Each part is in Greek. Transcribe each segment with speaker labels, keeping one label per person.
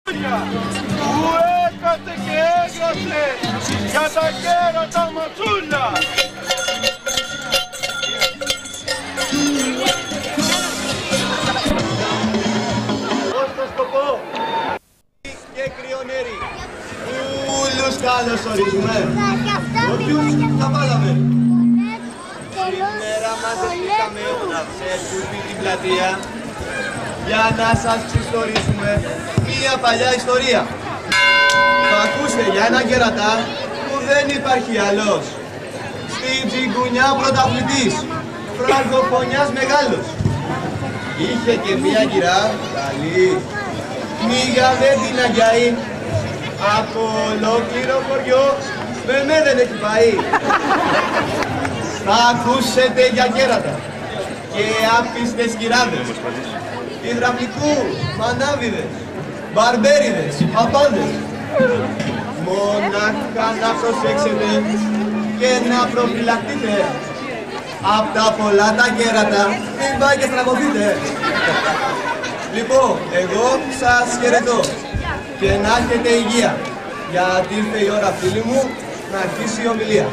Speaker 1: που έκατσε και έγραψε για τα κέρατα ματσούλα. Πώς θα στο πω. Και κρυονέρι. Ούλους καλώς ορίζουμε. Όποιους θα βάλαμε. Σήμερα μαζευτήκαμε σε τούτη την πλατεία για να σας ξυστορίσουμε μία παλιά ιστορία. Θα ακούσετε για ένα κερατά που δεν υπάρχει άλλος. Στην Τσιγκουνιά πρωταθλητής, φραγκοφωνιάς μεγάλος. Είχε και μία κυρά καλή, μίγανε την Αγιαή. Από ολόκληρο χωριό με δεν έχει πάει. Θα ακούσετε για κέρατα και άπιστες κυράδες, υδραυλικού, μανάβιδες, μπαρμπέριδες, παπάδες. Μονάχα να προσέξετε και να προφυλακτείτε. Απ' τα πολλά τα κέρατα μην πάει και στραβωθείτε. Λοιπόν, εγώ σας χαιρετώ και να έχετε υγεία, γιατί ήρθε η ώρα, φίλοι μου, να αρχίσει η ομιλία.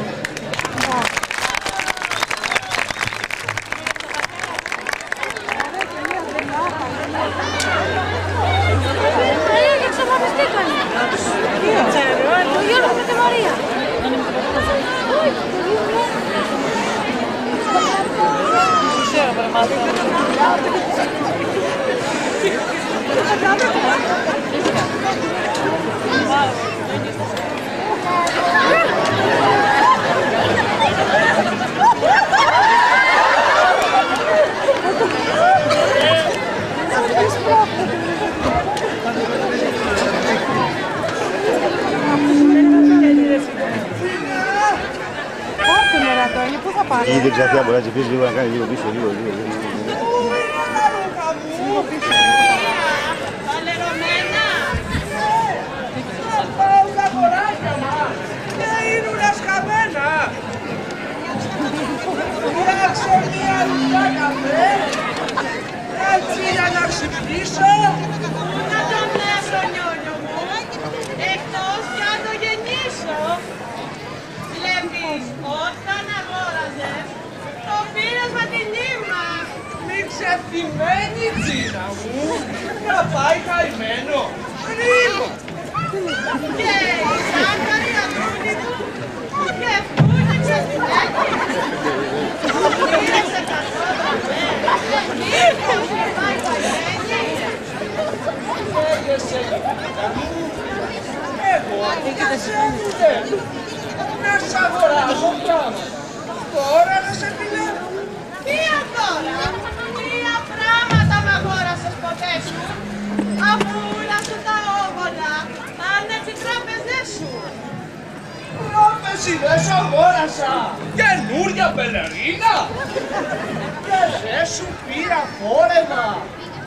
Speaker 2: Ήδη ξαφιά μπορεί να τσιπήσει λίγο, να κάνει λίγο πίσω, λίγο.
Speaker 3: Παλαιρωμένα! Θα πάω τα κοράκια μας και είναι σκαμμένα. Φτιάξε μια λουκιά καφέ, έτσι για να ξυπνήσω. Πού να το μέσω, νιόνιο μου, εκτός κι αν το γεννήσω. Βλέπεις, όταν αγόραζες, το πήρες με την ύμα. Μη ξεφτυμένη τσίνα μου, να πάει καημένο, ρίγο. Και η σάκαρη αντρούλη του, και φούρνη ξεφτυμένη. Πήρες 100 δραχμές, μήπως και πάει καημένη. Λέγεσαι γυναίκα μου, εγώ αντικασέντε. Να σ' αγοράσω πράγματα. Τώρα να σε φιλεύω. Ποια τώρα, ποια πράγματα μ' αγόρασες ποτέ σου, αφού όλα σου τα όβολα πάνε τις τράπεζες σου. Τράπεζι δεν σου αγόρασα, καινούρια πελερίνα. Και δεν σου πήρα φόρεμα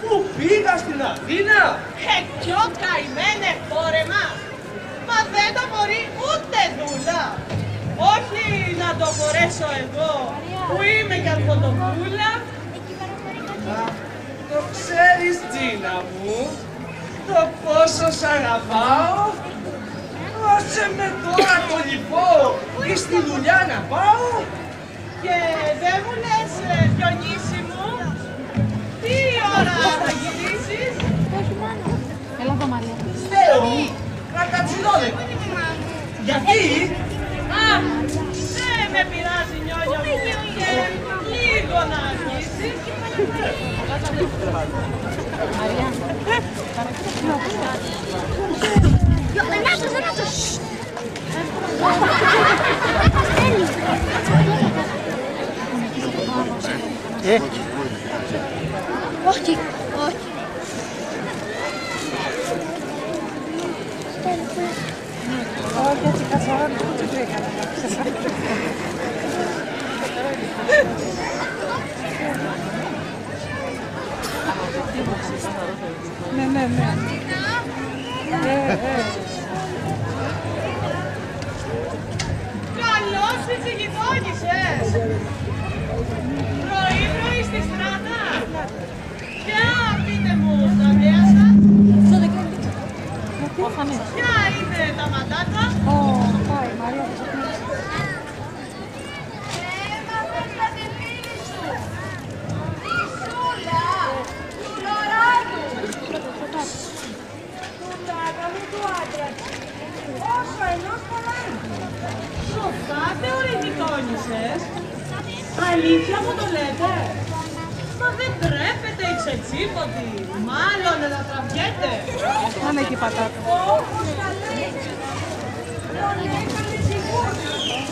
Speaker 3: που πήγα στην Αθήνα. Ποιο καημένε φόρεμα. Μα δεν το μπορεί ούτε δούλα. Όχι να το φορέσω εγώ, που είμαι και αρχοντοπούλα. Το ξέρεις, Τζίνα μου, το πόσο σ' αγαπάω. Άσε με τώρα το λιπό ή στη δουλειά να πάω. Και δεν μου λες, Διονύση μου, τι ώρα θα γυρίσεις.
Speaker 4: Έλα εδώ, Μαρία.
Speaker 3: Λέω, κρατατσινόλεπα. Γιατί? Α, δεν με πειράζει, νιόνιο μου, και λίγο να αρχίσεις.
Speaker 4: Μαρία. Ανάτος. Όχι. Όχι, έτσι κατσαρώνει, δεν το έκανα. Ναι.
Speaker 3: Καλώς τις γειτόνισσες. Πρωί στη στράτα. Ποια, πείτε μου, τα νέα σας. Ποια είναι τα μαντάτα?
Speaker 4: Πάει, Μαρία, θα σε πνίξει.
Speaker 5: Έμαθες τα τεπίλη σου. Η Σούλα, του Λοράδου. Του Λοράδου του άντρα. Όσο ενός καλά είναι.
Speaker 3: Σοφά θεωρητικόνησες. Αλήθεια μου το λέτε? Μα δεν τρέπεται η ξετσίποτη. Μάλλον να τραβιέται.
Speaker 4: Να με εκεί πατάτα.
Speaker 5: Όπως τα λέει. Τον έκανε σίγουρα.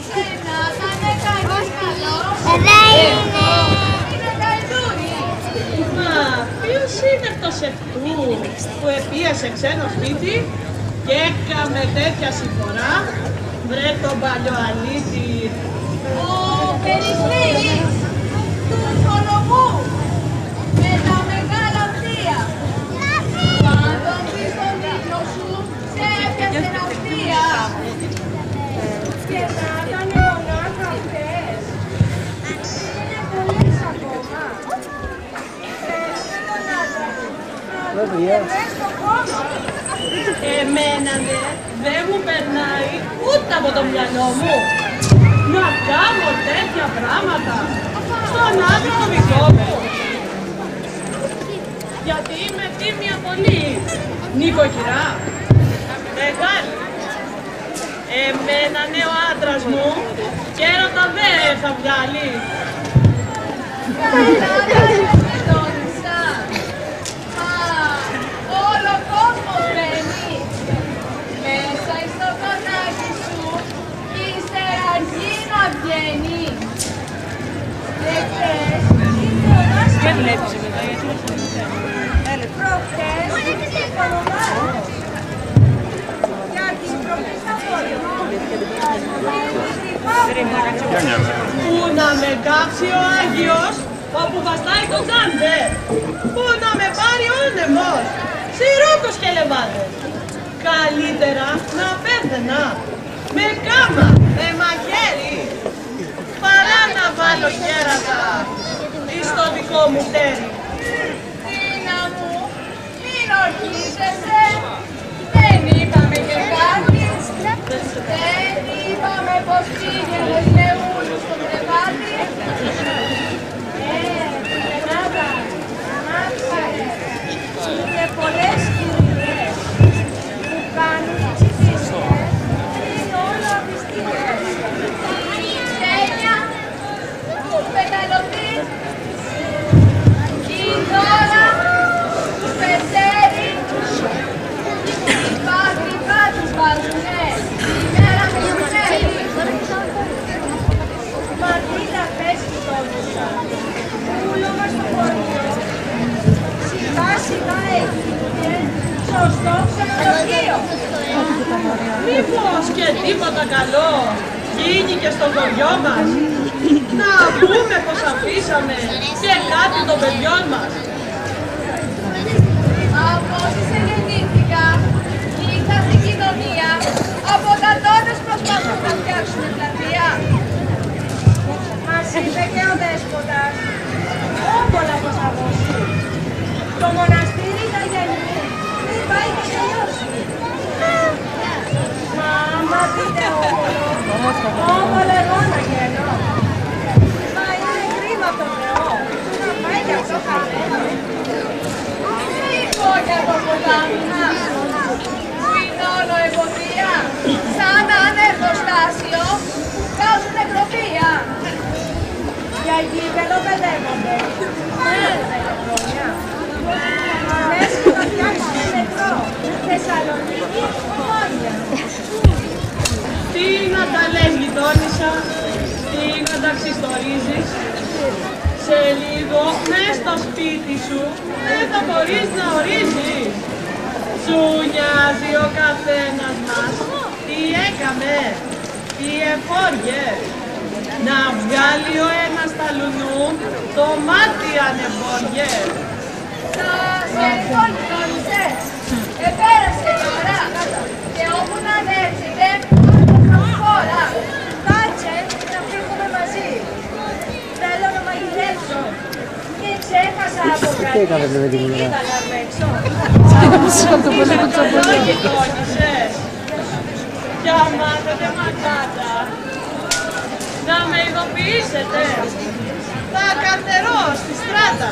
Speaker 5: Σένα θα είναι κανείς καλός. Είναι καηδούρι.
Speaker 3: Μα ποιος είναι αυτός ευτού που επίασε ξένο σπίτι και έκαμε τέτοια συμφορά? Βρε τον παλιοαλίτη.
Speaker 5: Ο Περισλής του Κολομού με τα μεγάλα αστεία. Πάντων πεις τον ύπνο σου σε έπιασε αστεία. Και θα ήταν μονάχα αυτές. Είναι πολλές ακόμα. Θέλω να τα μες στο κόμμα.
Speaker 3: Εμένα δεν μου περνάει ούτε από το μυαλό μου να κάνω τέτοια πράγματα στον άντρα δικό μου. Γιατί είμαι τίμια πολύ, νοικοκυρά, μεγάλη. Εμένα ο άντρας μου και έρωτα δεν θα βγάλει.
Speaker 5: Τόνισα. Μα όλο ο κόσμος μπαίνει μέσα στο κονάκι σου κι ύστερα αργεί να βγαίνει. Δεν ξέρεις, ήρθε ο Ράσος.
Speaker 4: Δεν βλέπεις μετά, γιατί
Speaker 5: Προχτές ήρθε η Κολομάρα. Γιατί προχτές απόγευμα
Speaker 3: Πού να με κάψει ο Άγιος, όπου βαστάει τον Τζάντε. Πού να με πάρει ο άνεμος, σιρόκος και λεβάδες. Καλύτερα να πέθαινα, με κάμα, με μαχαίρι, παρά να βάλω κέρατα στο δικό μου τέρι.
Speaker 5: Τίνα μου, μην ορκίζεσαι. Δεν είπαμε και κάτι. Δεν είπαμε πως πήγαινες με ούλους στο κρεβάτι. Ρενάτα, μάθαρε. Είναι πολλές κυρίες που κάνουν ψηφίσια. Είναι όλα απιστίες. Η Ξένια, του Πεταλωτή, η Δώρα, του Πεζέρη, οι πάτρυπα τους βάζουνε, η μέρα με γιουνέρι. Μα τι να πες η Τόνισα, ούλο μας στο χωριό, σιγά σιγά έγινε σωστό ξενοδοχείο.
Speaker 3: Μήπως και τίποτα καλό γίνει και στο χωριό μας, να πούμε πως αφήσαμε και κάτι των παιδιών μας.
Speaker 5: Από όσοι γεννήθηκα και ήρθα στην κοινωνία, από τα τόνες προσπαθούν να φτιάξουν πλατεία. Μας είπε και ο Δέσποτας, όμπολα πως θα δώσει. Το μοναστήρι θα γεννεί, μην πάει και τελειώσει. Μα άμα πείτε όμπολο, όμπολο εγώ να γίνω. Μα είναι κρίμα από τον Θεό, να πάει και αυτό χαμένο. Φύγω για το ποτάμινα, που είναι όλο εμποδία, σαν να είναι εργοστάσιο, βγάζουν νεκροπία. Για γήπεδο παιδεύονται, δεν χρόνια. Μέση να φτιάξουν μετρό, Θεσσαλονίκη, Ομόνια.
Speaker 3: Τι να τα λες γειτόνισσα, τι να τα ξυστορίζεις. Σε λίγο μες στο σπίτι σου δεν θα μπορείς να ορίζεις. Σου νοιάζει ο καθένας μας τι έκαμε, τι εφόργε. Να βγάλει ο ένας τα λουνού το μάτι ανεφόργε.
Speaker 5: Σας ευχαριστώ, επέρασε η ώρα και όπου να ανέρχεται, χώρα. Κάτσε να φύγουμε μαζί. Θέλω να μαγειρέψω. Και ξέχασα από κάτι. Είδα να αρμέξω.
Speaker 4: το πολύ κουτσοπολί.
Speaker 3: γυρίσετε. Θα καρτερώ στη στράτα.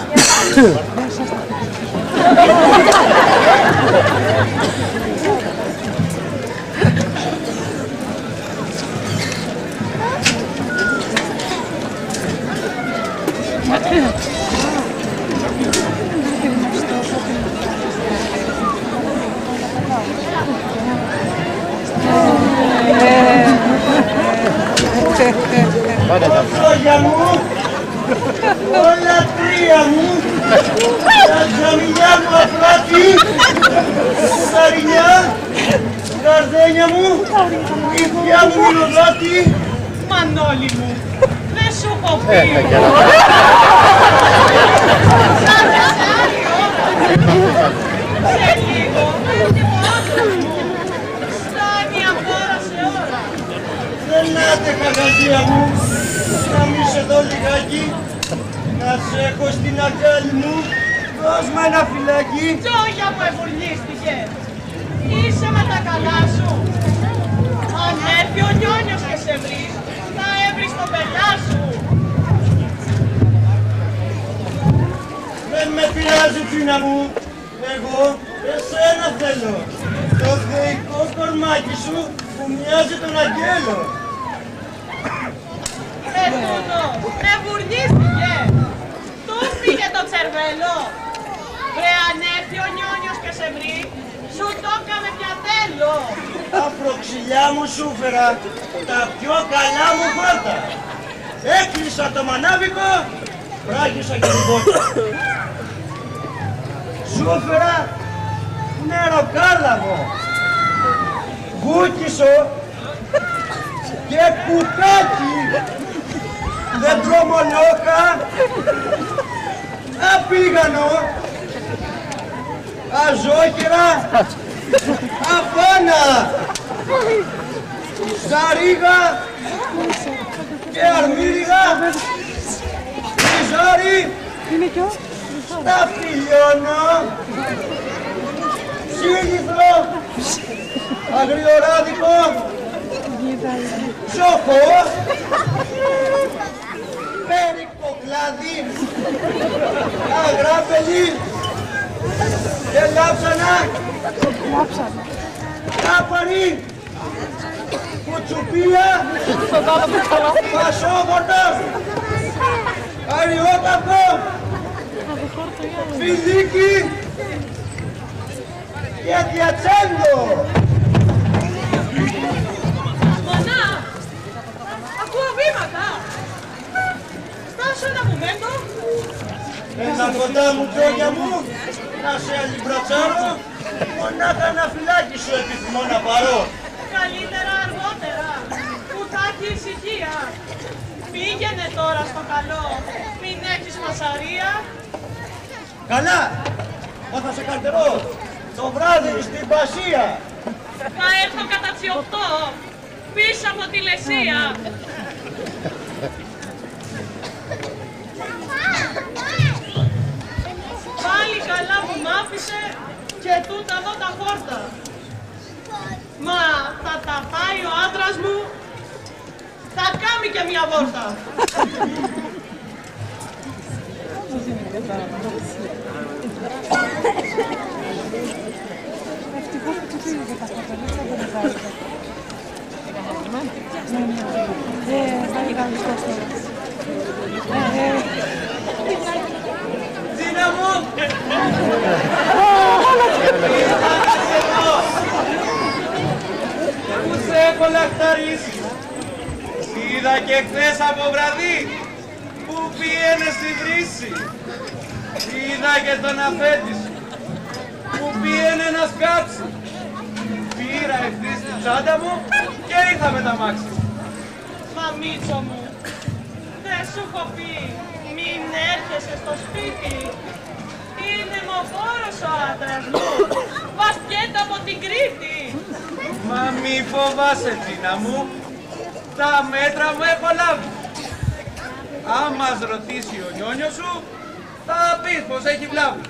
Speaker 1: Λόγια μου, όλα τρία μου, τα τζαμιλιά μου αφράτη, τα ρινιά, τα αρδένια μου, η θεία μου μιλοδάτη.
Speaker 3: Μανώλη μου, δεν σου έχω πει. Σαν άλλη ώρα. Σε λίγο, και μόνος μου. Φτάνει από ώρα σε ώρα.
Speaker 1: Δεν άτεχα γαζία μου, να μείνεις εδώ λιγάκι, να σε έχω στην αγκάλι μου, δώσ' μου ένα φυλάκι.
Speaker 3: Τζόγια μου ευουρνίστηκε. Είσαι με τα καλά σου. Αν έρθει ο Νιόνιος και σε βρει, θα έβρεις το παιδιά σου.
Speaker 1: Δεν με πειράζει Τσίνα μου, εγώ εσένα θέλω. Το θεϊκό κορμάκι σου που μοιάζει τον αγγέλο.
Speaker 3: Τούτο, ευουρνίστηκε. Του πήγε το τσερβέλο. Βρε αν έρθει ο Νιόνιος και σε βρει, σου το έκαμε πια θέλω.
Speaker 1: Τα προξυλιά μου σου φέρα, τα πιο καλά μου χόρτα. Έκλεισα το μανάβικο, βράγισα και την πόρτα. Σου φέρα νεροκάλαβο, γούκισο και κουκάκι, δεντρομολόχα, απίγανο, αζόκερα, αφάνα, ζαρίγα και αρμύριγα, ζάρι, τα φιλιώνω, σύγηθρο, αγριοράδικο, ψοχό, περικοκλάδι, αγράπελι και λάψανα, κάπαρι, κουτσουπία, πασόβορτα, αριότακο, φιλίκι και διατσέντο.
Speaker 3: Μανά, ακούω βήματα. Στάσου ένα μουμέντο.
Speaker 1: Ένα κοντά μου τζόγια μου, να σε αλυμπρατσάρω, μονάχα ένα φυλάκι σου επιθυμώ να πάρω.
Speaker 3: Καλύτερα αργότερα, που θα έχει ησυχία. Πήγαινε τώρα στο καλό, μην έχεις μασαρία.
Speaker 1: Καλά, μα θα σε καρτερώ, το βράδυ στην Πασία.
Speaker 3: Θα έρθω κατά τις 8, πίσω από τη Λεσία. Πάλι καλά που μ' άφησε και τούτα εδώ τα χόρτα. Μα θα τα πάει ο άντρας μου, θα κάνει και μια βόρτα.
Speaker 1: Δύναμο! Πού σε έχω λαχταρίσει. Είδα και χθες από βραδύ που πήγαινε στη βρύση. Είδα και τον αφέντη σου που πήγαινε να σκάψει. Πήρα ευθύς στην τσάντα μου και ήρθα με τα μάξι.
Speaker 3: Μα Μίτσο μου, δεν σου έχω πει, μην έρχεσαι στο σπίτι. Είναι μοφόρος ο άντρας μου, βαστιέται από την Κρήτη.
Speaker 1: Μα μη φοβάσαι Τζίνα μου, τα μέτρα μου έχω λάβει. Αν μας ρωτήσει ο Νιόνιος σου, θα πεις πως έχει βλάβει.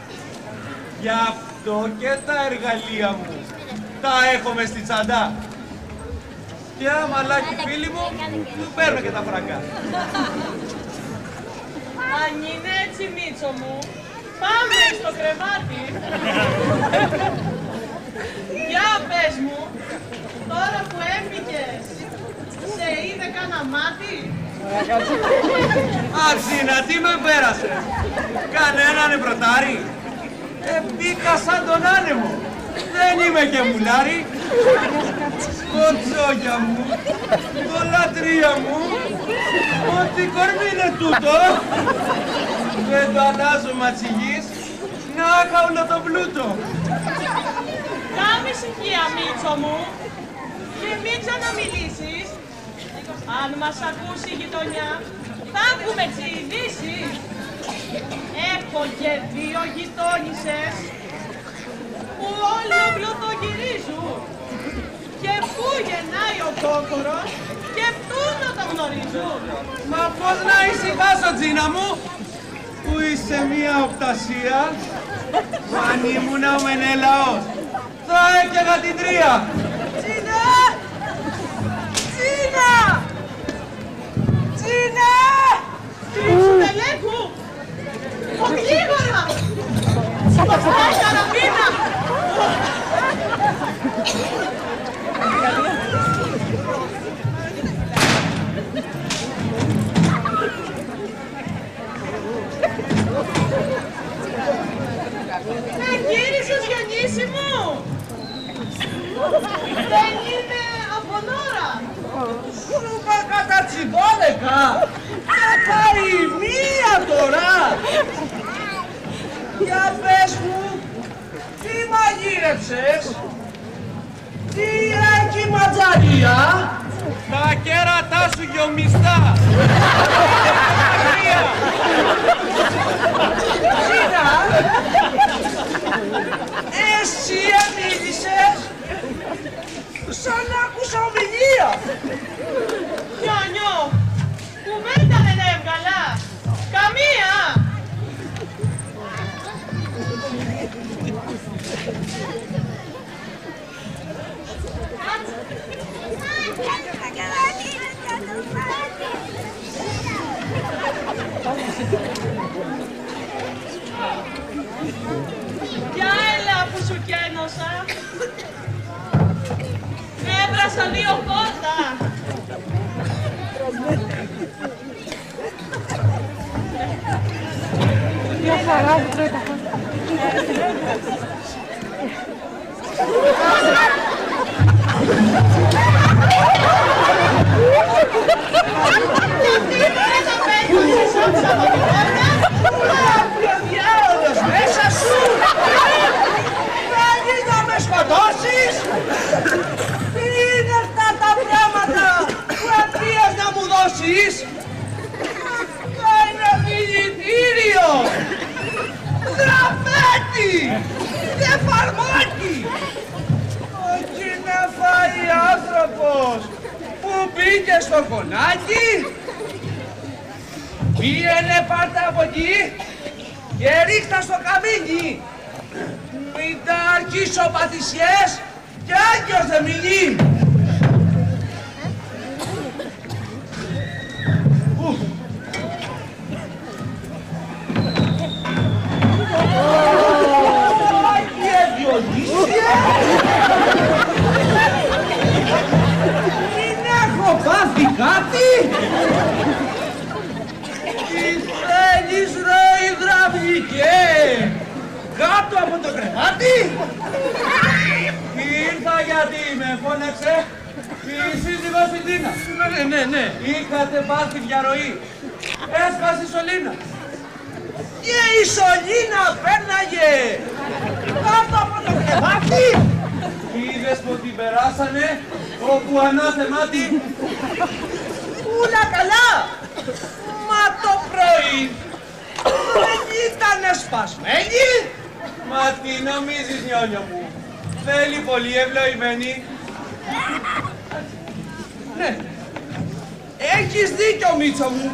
Speaker 1: Γι' αυτό και τα εργαλεία μου τα έχω μες στη τσαντά. Και άμα λάκι φίλοι μου, του παίρνω και τα φραγκά.
Speaker 3: Αν είναι έτσι, Μίτσο μου, πάμε στο κρεβάτι. Για πες μου, τώρα που έφυγες, σε είδε κάνα μάτι?
Speaker 1: Αψίνα, τι με πέρασε. Κανέναν πρωτάρι. Μπήκα σαν τον άνεμο. Δεν είμαι και μουλάρι. Κοτσόγια μου, κολατρία μου, ό,τι κορμί είναι τούτο. Δεν το αλλάζω ματσιγής, να είχα όλο το πλούτο.
Speaker 3: Κάμε ησυχία, Μίτσο μου, και μην ξαναμιλήσεις. Αν μας ακούσει η γειτονιά, θα έχουμε ειδήσεις. Έχω και 2 γειτόνισσες που όλοι πλωτογυρίζουν. Και πού γεννάει ο κόκορος και πού να το γνωρίζουν.
Speaker 1: Μα πώς να ησυχάσω, Τζίνα μου, που είσαι μία οπτασία. Αν ήμουν ο Μενέλαος, θα έκαιγα την 3.
Speaker 3: Τζίνα! Τζίνα! Τζίνα! Του τελέχου! Γρήγορα! Σπαστάει καραμπίνα! Γύρισες γεννήσιμο! Δεν είναι από νόρα!
Speaker 1: Σούπα κατά τσιμπόλεκα! Θα πάει μία τώρα! Για πες μου, τι μαγείρεψες? Τι έχει ματζαρία? Τα κέρατά σου γιομιστά!
Speaker 3: Τζίνα! Εσύ μίλησες σαν να άκουσα ομιλία! Νιόνιο, κουβέντα δεν έβγαλα! Καμία! Για έλα που σου κένωσα. Έβρασα 2 πόρτα.
Speaker 4: Μια χαρά που τρώει τα φώτα.
Speaker 3: Διάολος μέσα σου! Θέλεις να με σκοτώσεις! Τι είναι αυτά τα πράγματα που απείας να μου δώσεις! Αυτό είναι δηλητήριο! Γραφέτη! Και φαρμάκι! Όχι να φάει άνθρωπος που μπήκε στο κονάκι! Πήγαινε πάρτα από εκεί και ρίχτα στο καμίνι. Μην τα αρχίσω πατησιές και άγιος δεν μιλεί. Άγιε Διονύσιε! Μην έχω πάθει κάτι! Τι θέλεις ρε υδραυλικέ! Κάτω από το κρεβάτι!
Speaker 1: Ήρθα γιατί με φώναξε η σύζυγος η Τίνα.
Speaker 3: Ναι.
Speaker 1: Είχατε πάθει διαρροή. Έσπασε η σωλήνα.
Speaker 3: Και η σωλήνα πέρναγε κάτω από το κρεβάτι!
Speaker 1: Είδες που την περάσανε όπου ανάθεμάτι.
Speaker 3: Ούλα καλά! Μα το πρωί δεν ήτανε σπασμένη!
Speaker 1: Μα τι νομίζεις, Νιόνιο μου, θέλει πολύ ευλογημένη.
Speaker 3: Ναι, έχεις δίκιο Μίτσο μου.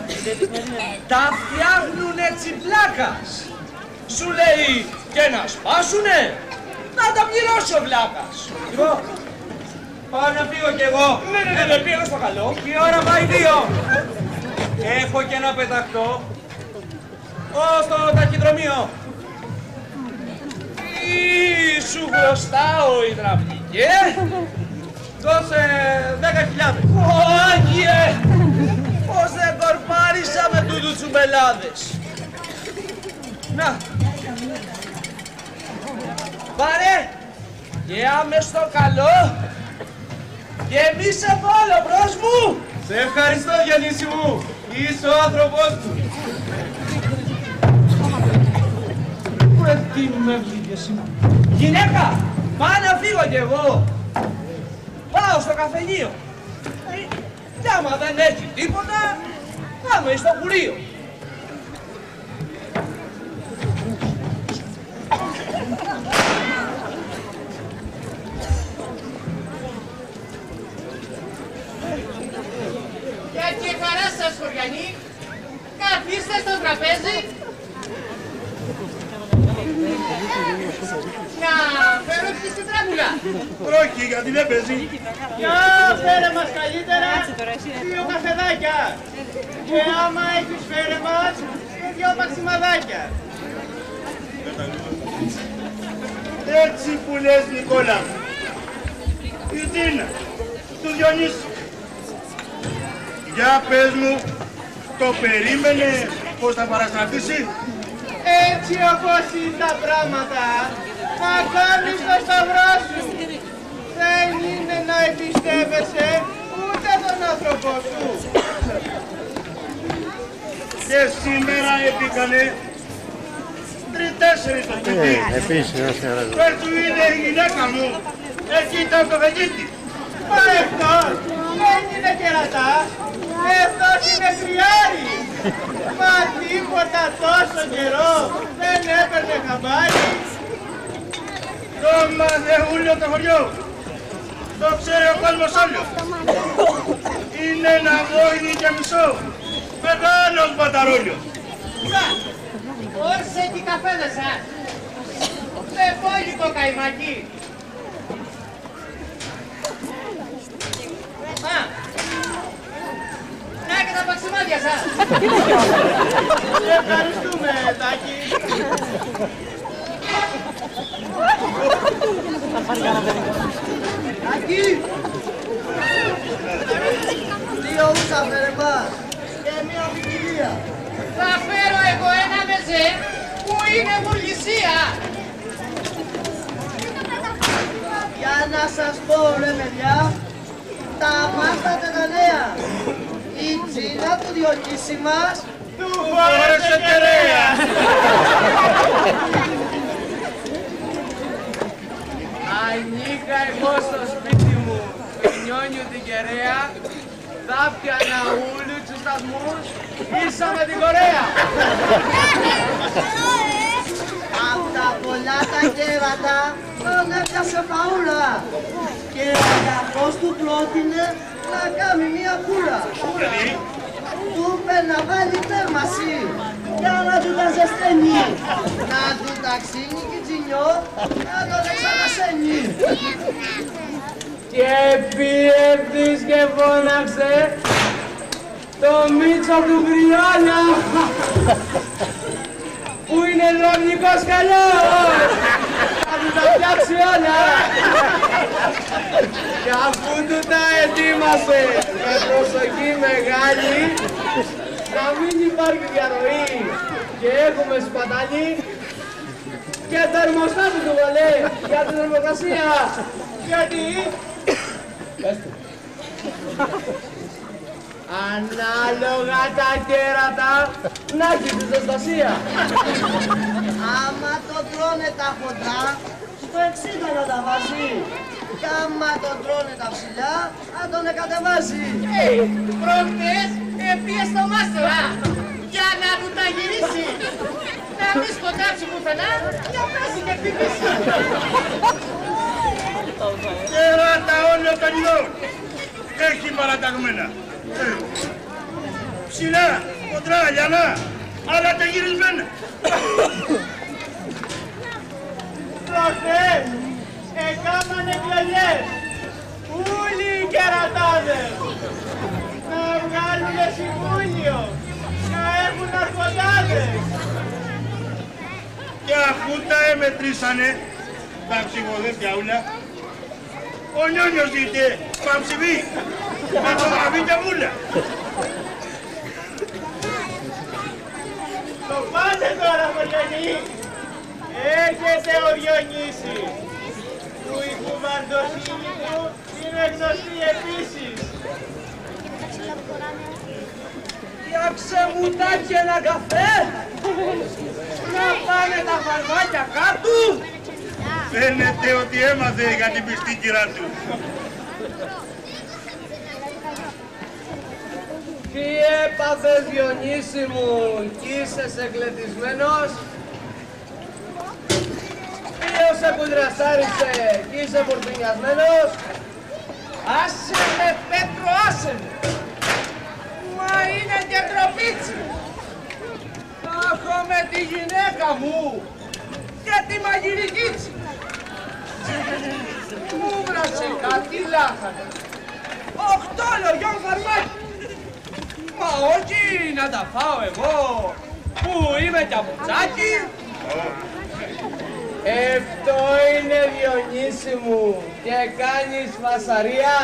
Speaker 3: Τα φτιάχνουν έτσι πλάκας. Σου λέει και να σπάσουνε, να τα πληρώσει ο βλάκας.
Speaker 1: Λοιπόν, Πάω να φύγω κι εγώ.
Speaker 3: Ναι, πήγαινε στο καλό.
Speaker 1: Η ώρα πάει 2. Έχω και ένα πεταχτό. Στο ταχυδρομείο.
Speaker 3: Τι σου χρωστάω, υδραυλικέ.
Speaker 1: Δώσε 10.000.
Speaker 3: Άγιε! Πώς δεν κορπάρισα με τούτου τσουμπελάδες. Να. Πάρε. Και άμες στο καλό. Και μη σε βάλω μπρος μου.
Speaker 1: Σε ευχαριστώ, Διονύση μου. Είσαι ο άνθρωπός μου.
Speaker 3: Τι με βγήκες. Γυναίκα, πάω να φύγω κι εγώ. Πάω στο καφενείο. Κι άμα δεν έχει τίποτα, πάμε στο κουρείο.
Speaker 6: Για τη χαρά σας, χωριανοί, καθίστε στο τραπέζι. Να φέρω τη τετράγουλα.
Speaker 2: Όχι, γιατί δεν παίζει.
Speaker 6: Για φέρε μας καλύτερα 2 καφεδάκια. Και άμα έχεις φέρε μας και 2 μαξιμαδάκια.
Speaker 2: Έτσι που λες, Νικόλα. Η Τίνα, του Διονύση. Για πες μου, το περίμενε πως θα παραστραφήσει.
Speaker 6: Έτσι όπως είναι τα πράγματα, να κάνεις το σταυρό σου. Δεν είναι να εμπιστεύεσαι ούτε τον άνθρωπό σου.
Speaker 2: Και σήμερα έπικανε 3-4 το σπίτι.
Speaker 7: Επίσης,
Speaker 2: Πες του είναι η γυναίκα μου. Εκεί ήταν το βεγγίτι.
Speaker 6: Μα αυτός δεν είναι κερατάς, αυτός είναι κρυάρι. Μα τίποτα τόσο καιρό δεν έπαιρνε χαμπάρι.
Speaker 2: Το μαθεούλιο το χωριό. Το ξέρει ο κόσμος όλος. Είναι ένα βόηδι και μισό. Μεγάλος μπαταρόλιος.
Speaker 6: Όρσε τι καφέδε σας. Με πόλικο καημάκι. Να και τα παξιμάδια σας. Ευχαριστούμε, Τάκη. Τάκη. 2 ούσα φέρε μας και 1 ποικιλία. Θα φέρω εγώ ένα μεζέ που είναι βουλγησία. Για να σας πω ρε παιδιά, τα μάθατε τα νέα. Η Τζίνα του Διονύση μας του φόρεσε κεραία. Ανήκα εγώ στο σπίτι μου νιόνιου την κεραία, θα πιανα ούλου τους σταθμούς, ίσα με την Κορέα. Απ' τα πολλά τα κέρατα τον έπιασε φαούλα και ο αγαθός του πρότεινε να κάνει μια κούρα. Του είπε να βάλει τέρμαση για να του τα ζεσταίνει, να του ταξίνει κιτσινιό, να τον εξανασένει. Και πιεύτης και φώναξε το Μίτσο του Γριόλια που είναι λογικός καλός, θα του τα φτιάξει όλα. Και αφού του τα ετοίμασε με προσοχή μεγάλη, να μην υπάρχει διαρροή και έχουμε σπαταλή και θερμοστάτη του βολέ για την θερμοκρασία. Γιατί ανάλογα τα κέρατα να έχει τη ζεστασία. Άμα το τρώνε τα χοντρά, στο 60 να τα βάζει. Κι άμα το τρώνε τα ψηλά, να τον κατεβάζει. Προχτές πήγε στο μάστορα για να του τα γυρίσει. Να μην σκοτάψει πουθενά και να πέσει και χτυπήσει.
Speaker 2: Κέρατα όλο τον ειδών. Έχει παραταγμένα. Ψηλά, κοντρά, λιανά, αλλά τα γυρισμένα.
Speaker 6: Προχτές έκαναν εκλογές. Πού
Speaker 7: Και αφού τα εμετρήσανε, τα ψυχοδεύτια ούλα, ο Νιόνιος δείτε παμψηβή, με το γαβίτια μούλα.
Speaker 1: Το πάτε τώρα, Μολιονή. Έρχεται ο Διονύσης, που η κουβαρντοσύνη του είναι γνωστή επίσης.
Speaker 3: Φτιάξε μου τάκι ένα καφέ, να πάνε τα φαρμάκια κάτω.
Speaker 7: Φαίνεται ότι έμαθε για την πιστή κυρά του.
Speaker 3: Τι έπαθες Διονύση μου, κι είσαι εκλετισμένος? Ποιος σε κοντρασάρισε κι είσαι φορτουνιασμένος? Άσε με Πέτρο, άσε με! Μα είναι και τροπίτσι! Θα έχω με τη γυναίκα μου και τη μαγειρικίτσι! Μου βρασε κάτι λάχανα, 8 λογιών φαρμάκι! Μα όχι να τα φάω εγώ που είμαι κι αμπουτσάκι! Αυτό είναι Διονύση μου και κάνεις φασαρία.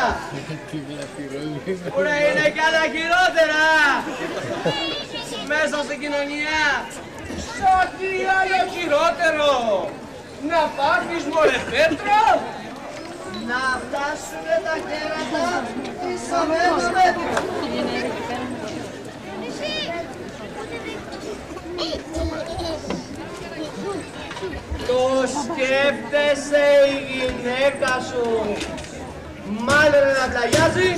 Speaker 3: Ωραία, είναι κι άλλα χειρότερα μέσα στην κοινωνία. Σαν τι άλλο χειρότερο, να πάθεις μωρέ Πέτρο.
Speaker 6: Να φτάσουνε τα κέρατα πίσω με το μέτρο.
Speaker 3: Το σκέφτεσαι η γυναίκα σου μάλλον να πλαγιάζει,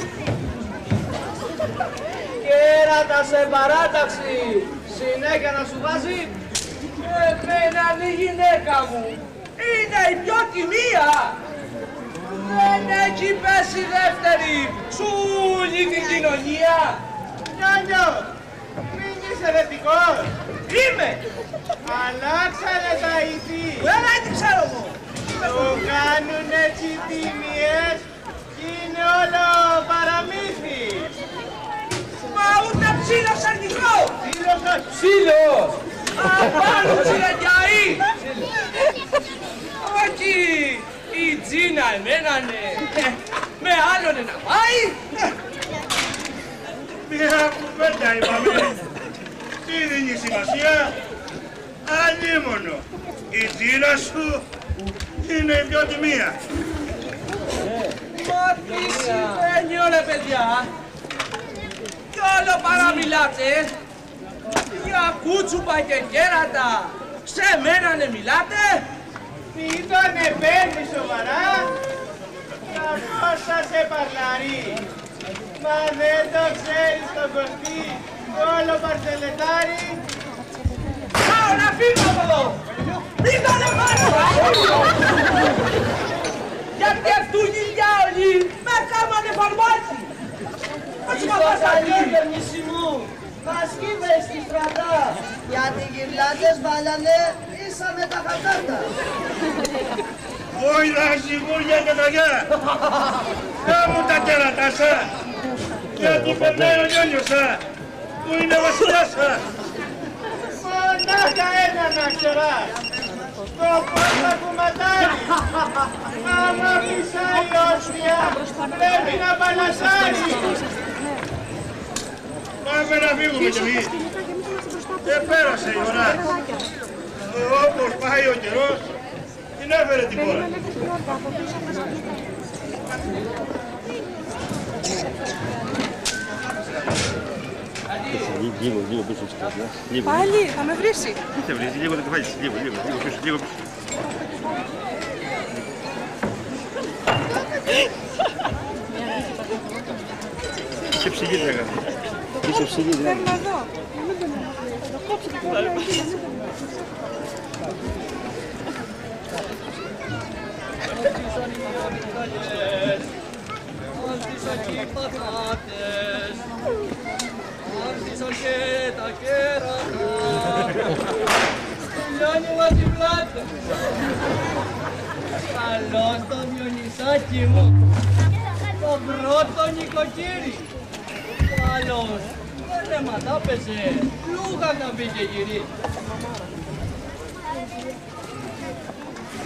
Speaker 3: κέρατα σε παράταξη συνέχεια να σου βάζει. Εμένα η γυναίκα μου είναι η πιο τιμία, δεν έχει πέσει δεύτερη σου όλη την κοινωνία.
Speaker 1: Νιόνιο, μην είσαι δευτικός.
Speaker 3: Είμαι!
Speaker 1: Αλλάξανε τα ηθή.
Speaker 3: Δεν την ξέρω μου!
Speaker 1: Το κάνουν έτσι οι τίμιες κι είναι όλο παραμύθι.
Speaker 3: Μα ούτε ψήλος αρχικό!
Speaker 1: Φίλος όχι.
Speaker 3: Ψήλος! Απάνω ψηλαγιαή! Όχι! Η Τζίνα εμένα ναι! Με άλλον να πάει!
Speaker 7: Μια κουβέντα είπαμε. Τι δίνει σημασία? Αλλήμωνο. Η τζίρα σου είναι η πιο τιμία.
Speaker 3: Μα τι συμβαίνει όλα παιδιά! Κι όλο παραμιλάτε! Για κούτσουπα και κέρατα! Σε μένα ναι μιλάτε!
Speaker 1: Τι τον παίρνει σοβαρά. Καθώς σας επαρλαρεί. Μα δεν το ξέρεις τον Κωστή, όλο παρσελετάρι.
Speaker 3: Πάω να φύγω από εδώ! Μην το λαμβάνω! Γιατί αυτού γυλιά όλοι με κάμανε φαρμάκι! Πώς μα πας
Speaker 6: Διονύση μου, μας κοίβε στη στρατά, γιατί γυρλάτες βάλανε ίσα με τα χατάτα.
Speaker 7: Όιλα σιγούρια και τα γιά. Κάμουν τα κέρατά σα. Γιατί περνάει ο Νιόνιος σα, που είναι ο βασιλιάς σα.
Speaker 1: Μονάχα ένα να ξεράς. Το πόρτα κουματάρι. Άμα φυσάει η όστια, πρέπει να παλασάρει.
Speaker 7: Πάμε να φύγουμε κι εμείς. Δεν πέρασε η ώρα. Όπως πάει ο καιρός, την έφερε την ώρα.
Speaker 2: Λίγο πίσω στη στροφιά.
Speaker 4: Πάλι, θα με βρίσει.
Speaker 2: Τι θα βρεις, λίγο το κεφάλι, λίγο πίσω, λίγο πίσω. Σε ψυγεί δεν έκανε. Σε ψυγεί δεν έκανε.
Speaker 4: Παίρνω εδώ. Να μην τον θα το κόψω και θα το εκεί.
Speaker 3: Άρχισαν και οι πατάτες, άρχισαν και τα κέρατα, Λιώνει μας η πλάτα. Καλώς το Διονυσάκι μου, το πρώτο νοικοκύρι. Καλώς,
Speaker 1: Δεν ματάπεσε. Λούγα να μπήκε γυρί.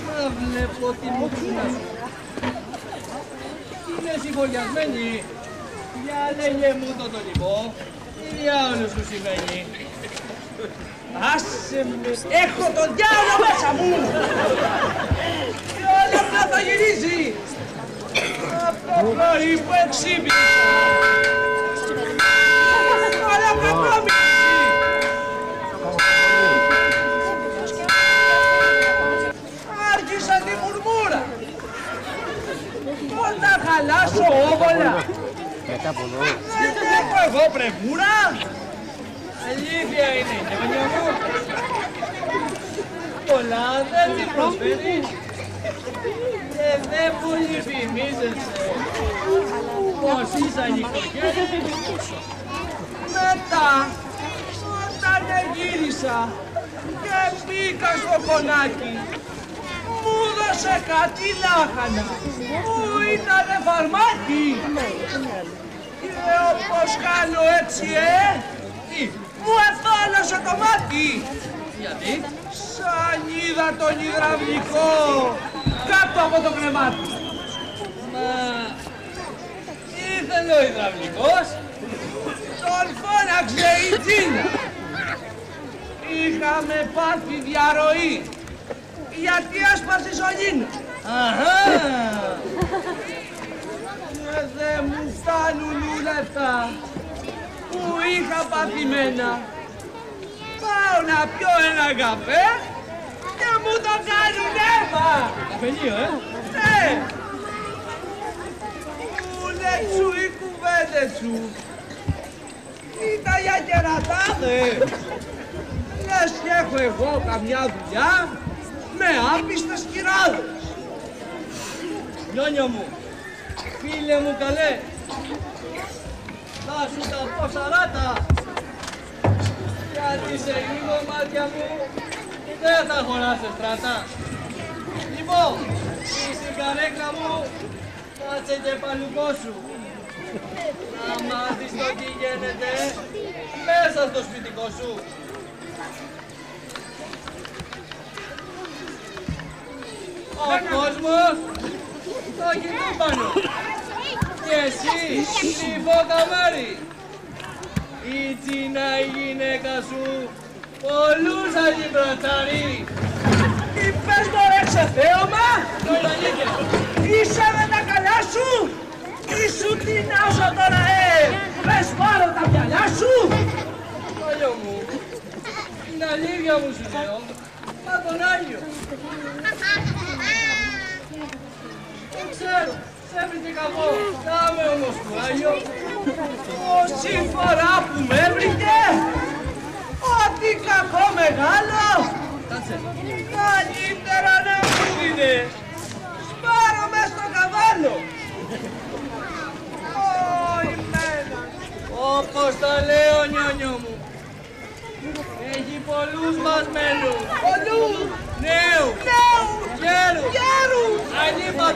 Speaker 1: Να βλέπω τη μουτσούνα σου. Είναι συμβολιασμένη. Για λέγε μου το λοιπόν. Τι διάολο σου σημαίνει. Άσε με. Έχω τον διάολο μέσα μου. Και όλα αυτά θα γυρίζει. Από το πρωί που εξύπνησα. Αλλά κακόμιση. Άρχισα τη μουρμούρα. Πώς να χαλάσω όβολα. Δεν έχω εγώ πρεμούρα. Αλήθεια είναι, γεμονιά μου. Πολλά δεν την προσφέρεις. Και δεν πολύ φημίζεσαι. Πως είσαι νοικοκαίρι. Μετά, όταν γύρισα και μπήκα στο κονάκι, μου δώσε κάτι λάχανα που ήτανε φαρμάκι. Και όπως κάνω έτσι, μου εθόλωσε το μάτι. Γιατί? Σαν είδα τον υδραυλικό κάτω από το κρεβάτι. Μα ήθελε ο υδραυλικός, τον φώναξε η Τζίνα. Είχαμε πάθει διαρροή, γιατί άσπασε η σωλήνα. Αχα! Και δεν μου φτάνουν λεφτά που είχα παθημένα. Πάω να πιω ένα καφέ και μου το κάνουν αίμα. Καφενείο, ναι. Κούλεξου οι κουβέντες σου. Ήταν για κερατάδες. Λες και έχω εγώ καμιά δουλειά με άπιστες κυράδες. Νιόνιο μου, φίλε μου καλέ, θα σου τα πω 40. Γιατί σε λίγο μάτια μου δεν θα χωράσαι στρατά. Λοιπόν, στην καρέκλα μου κάτσε και παλουκό σου. Να μάθεις το τι γίνεται μέσα στο σπιτικό σου. Ο κόσμος το κοινό πάνω. Και εσύ, κρυφό καμάρι. Η Τζίνα η γυναίκα σου πολλούς αγιμπρατάρει. Τι πες μωρέ ξεθέωμα, είσαι με τα καλά σου. Τι σου τεινάζω τώρα πες πάρω τα μυαλιά σου. Παλιό μου, την αλήθεια μου σου λέω, μα τον Άγιο. Το ξέρω, σε έβριζε κακό, κάμε όμως κουράγιο. Όση φορά που με έβρικε, ό,τι κακό μεγάλο, καλύτερα να μου δίνε, σπάρω μες στο καβάλο. Όπως τα λέω νιόνιο μου, έχει πολλούς βασμένους, πολλούς, νέους, γέρους,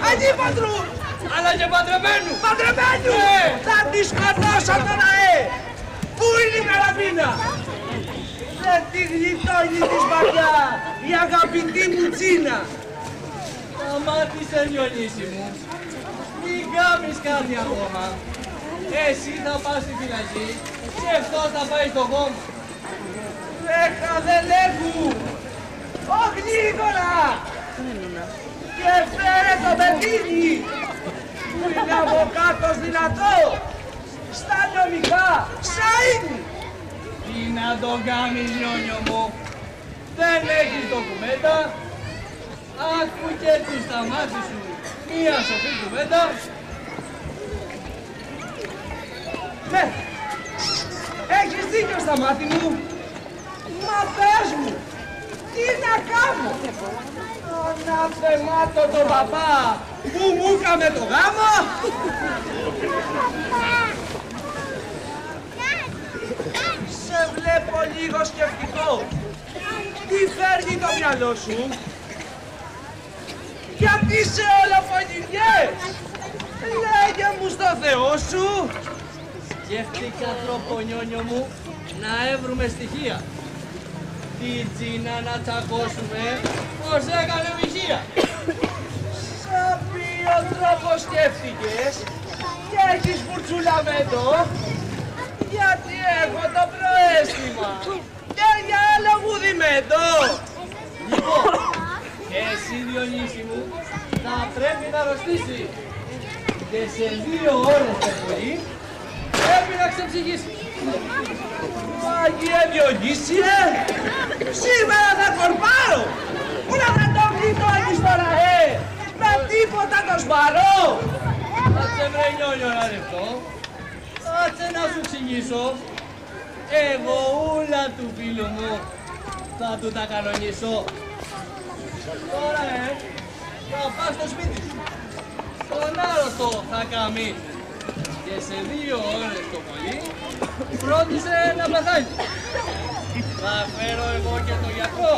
Speaker 1: ανήπαντρους, αλλά και παντρεμένους. Παντρεμένους! Θα τη σκοτώσω τώρα, Πού είναι η καραβίνα! Δεν τη γλιτώνει τη σπαριά, η αγαπητή μου Τζίνα. Σταμάτησε, Διονύση μου. Μην κάνεις κάτι ακόμα. Εσύ θα πας στη φυλακή και αυτός θα πάει στο χώμα. Βρέχα δεν λέγου! Όχι γρήγορα! Και φέρε το πεπίδι! Που είναι από κάτω δυνατό! Στα νομικά! Σαΐνι! Τι να το κάνεις, Νιόνιο μου! Δεν έχεις ντοκουμέντα! Άκου και του στα μάτια σου μία σοφή κουβέντα! Ναι! Έχεις δίκιο στα μάτια μου! Μα πες μου! Τι να κάνω! Να θεμάτω τον παπά που μου έκαμε το γάμο! Σε βλέπω λίγο σκεφτικό. Τι φέρνει το μυαλό σου? Γιατί σε όλα φωνηριές! Λέγε μου στο Θεό σου!
Speaker 8: Σκέφτηκα τρόπο, νιόνιο μου, να έβρουμε στοιχεία. Τη Τζίνα να τσακώσουμε, πως έκανε μοιχεία.
Speaker 3: Σαν ποιο τρόπο σκέφτηκες και έχεις μπουρτσουλαμέντο? Γιατί έχω το προαίσθημα και για άλλο γουδιμέντο.
Speaker 8: Λοιπόν, εσύ Διονύση μου, θα πρέπει να αρρωστήσει. Και σε 2 ώρες το πρωί πρέπει να ξεψυγήσει.
Speaker 3: Άγιε Διονύσιε, σήμερα θα κορπάρω. Πού να το γλιτώνεις τώρα, με τίποτα το σπαρώ.
Speaker 8: Κάτσε βρε νιόνιο να λεπτό, κάτσε να σου εξηγήσω. Εγώ ούλα του φίλου μου θα του τα κανονίσω. Τώρα θα πας στο σπίτι σου, τον άρρωστο θα κάνει και σε 2 ώρες το πολύ φρόντισε να πεθάνει. Θα φέρω εγώ και τον γιατρό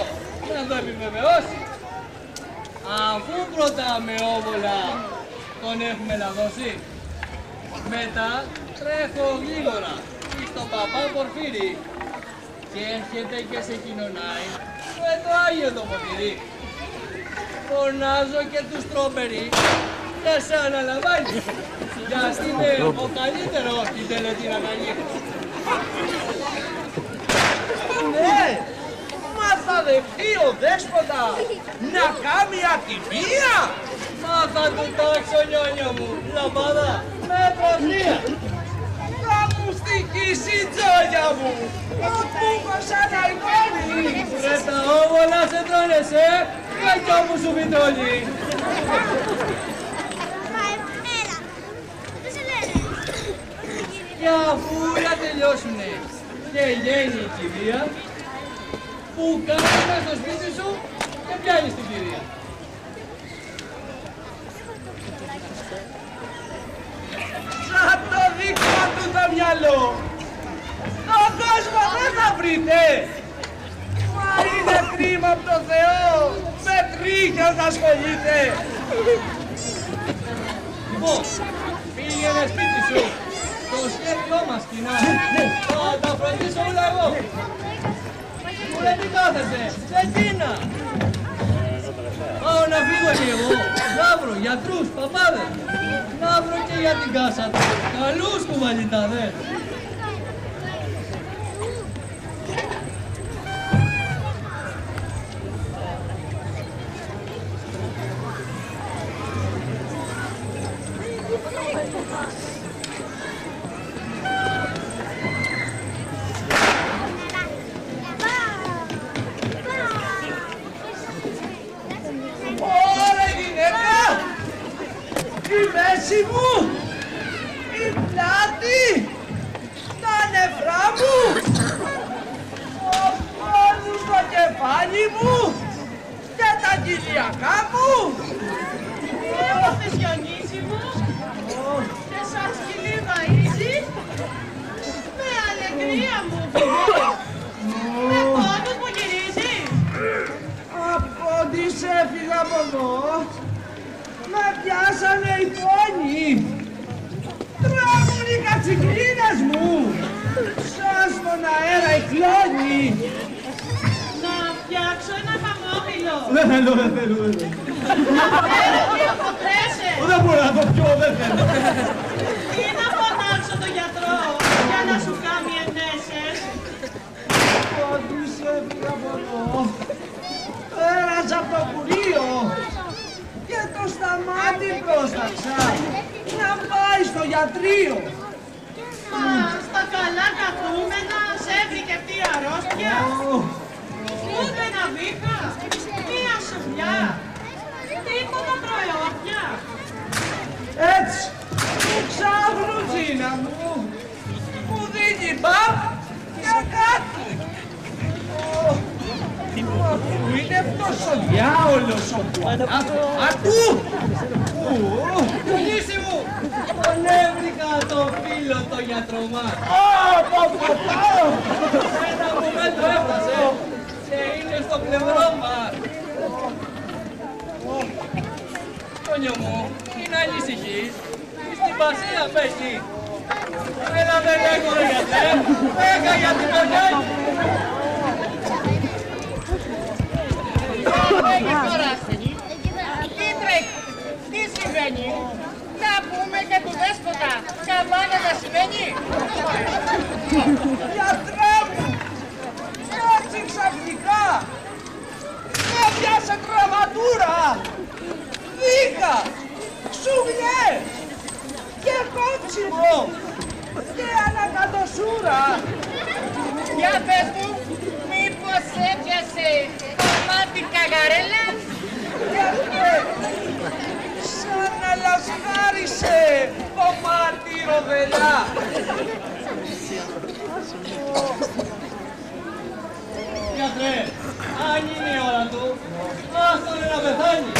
Speaker 8: να το επιβεβαιώσει. Αφού πρώτα με όβολα τον έχουμε λαδώσει, μετά τρέχω γλίγορα στον παπά Πορφύρη και έρχεται και σε κοινωνάει με το Άγιο το ποτήρι. Φωνάζω και τους τρόπεροι και σε αναλαμβάνει, γιατί είναι ο καλύτερος στην τελετή να κάνει.
Speaker 3: Ναι, μα θα δεχτεί ο δέσποτα να κάνει ατιμία.
Speaker 8: Μα θα του τάξω νιόνιο μου, λαμπάδα, με προφλία.
Speaker 3: Θα μου στοιχήσει η τζόγια μου, ο πούκος αναϊγώνει.
Speaker 8: Ρε τα όβολα σε τρώνεσαι, κακιό μου σου βιτώνει. Και αφού να τελειώσουνε και γένει η κηδεία, που κάνουμε στο σπίτι σου και πιάνεις την κυρία.
Speaker 3: Σαν το δικό του το μυαλό, τον κόσμο δεν θα βρείτε. Μα είναι κρίμα από το Θεό, με τρίχες να ασχολείται.
Speaker 8: Λοιπόν, πήγαινε σπίτι σου, το σχέδιό μας κοινά, θα τα φροντίσω όλα εγώ. Μου λέει τι κάθεσαι, σε Κίνα. Πάω να φύγω και εγώ, να βρω γιατρούς, παπάδες, να βρω και για την κάσα του, καλούς κουβαλιτάδες.
Speaker 3: Ωραία γυναίκα, η μέση μου, η πλάτη, τα νεφρά μου, ο πόνος στο κεφάλι μου και τα κοιλιακά μου.
Speaker 5: Έπαθες Διονύση μου και σαν σκυλί βαΐζεις, με αλεγρία μου φυγές, με πόνους μου γυρίζεις.
Speaker 3: Από ό,τι σε έφυγα από εδώ, με πιάσανε οι πόνοι. Τρέμουν οι κατσικλίνες μου, σαν στον αέρα οι κλόνοι.
Speaker 5: Να φτιάξω ένα χαμόγελο.
Speaker 3: Δεν θέλω, δεν θέλω.
Speaker 5: Να φέρω τι αποτρέσαι.
Speaker 3: Δεν μπορώ να το πιω, δεν θέλω.
Speaker 5: Ή να φωνάξω τον γιατρό για να σου κάνει ενέσες.
Speaker 3: Ό,τι σε έφυγα από εδώ, πέρασα από το κουρίο και το σταμάτη πρόσταξα να πάει στο γιατρείο.
Speaker 5: Μα στα καλά καθούμενα σε έβρικε αυτή η αρρώστια. Ούτε ένα βήχα, μία σουβλιά, τίποτα προαιώπια.
Speaker 3: Έτσι, ξάχνου Τζίνα μου δίνει μπαμ για κάτι. Αφού είναι αυτός ο διάολος ο Κουανάς. Ακού!
Speaker 8: Διονύση μου, τον έβρικα το φίλο το γιατρό μας.
Speaker 3: Πάω!
Speaker 8: Ένα μομέντο έφτασε και είναι στο πλευρό μας. Τόνιο μου, μην ανησυχείς, στην πασία πέσει. Έλα δεν έχω ρε γιατρέ, έκα για την κονιάκη.
Speaker 3: Λέγε τώρα ασθενή, τι τρέχει, τι συμβαίνει, να πούμε και του δέσποτα, καμπάνα να σημαίνει.
Speaker 6: Γιατρέ μου! Έτσι ξαφνικά! Με πιάσε γραμματούρα! Βήχα! Ξουγλιές! Και κόψιμο! Και ανακατοσούρα!
Speaker 3: Για πες μου, μήπως έπιασε κομμάτι καγαρέλας.
Speaker 6: Γιατρέ! Σαν να λασχάρισε κομμάτι ροβελιά!
Speaker 8: Γιατρέ, αν είναι η ώρα του, άστον να πεθάνει.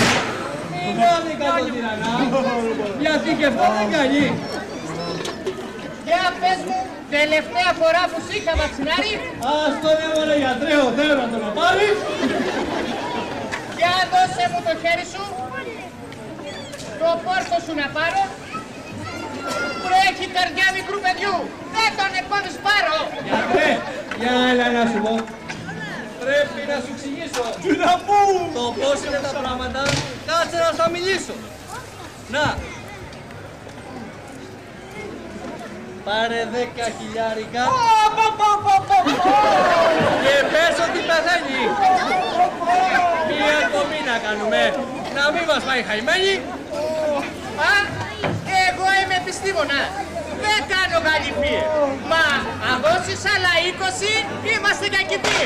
Speaker 8: Μην κάνει κάτω τυραννά, γιατί και αυτό δεν κάνει.
Speaker 3: Για πες μου, τελευταία φορά που σ' είχα βαξινάρει.
Speaker 8: Άστον έμονε γιατρέ, ο Θεός να τον πάρεις.
Speaker 3: Για δώσε μου το χέρι σου. Το πόρτο σου να πάρω. Βρέχει καρδιά μικρού παιδιού. Δεν τον επόμενος πάρω.
Speaker 8: Γιατρέ, για έλα να σου πω. Πρέπει να σου εξηγήσω.
Speaker 6: Τι να μου!
Speaker 8: Το πώς είναι τα πράγματα, κάτσε να σου μιλήσω. Να. Πάρε 10 χιλιάρικα και πες ότι πεθαίνει. Μία κομή να κάνουμε, να μην μας πάει χαϊμένη.
Speaker 3: Α, εγώ είμαι επιστήμονα. Δεν κάνω γαλιφίες. Μα αν δώσεις άλλα 20, είμαστε κακητοί.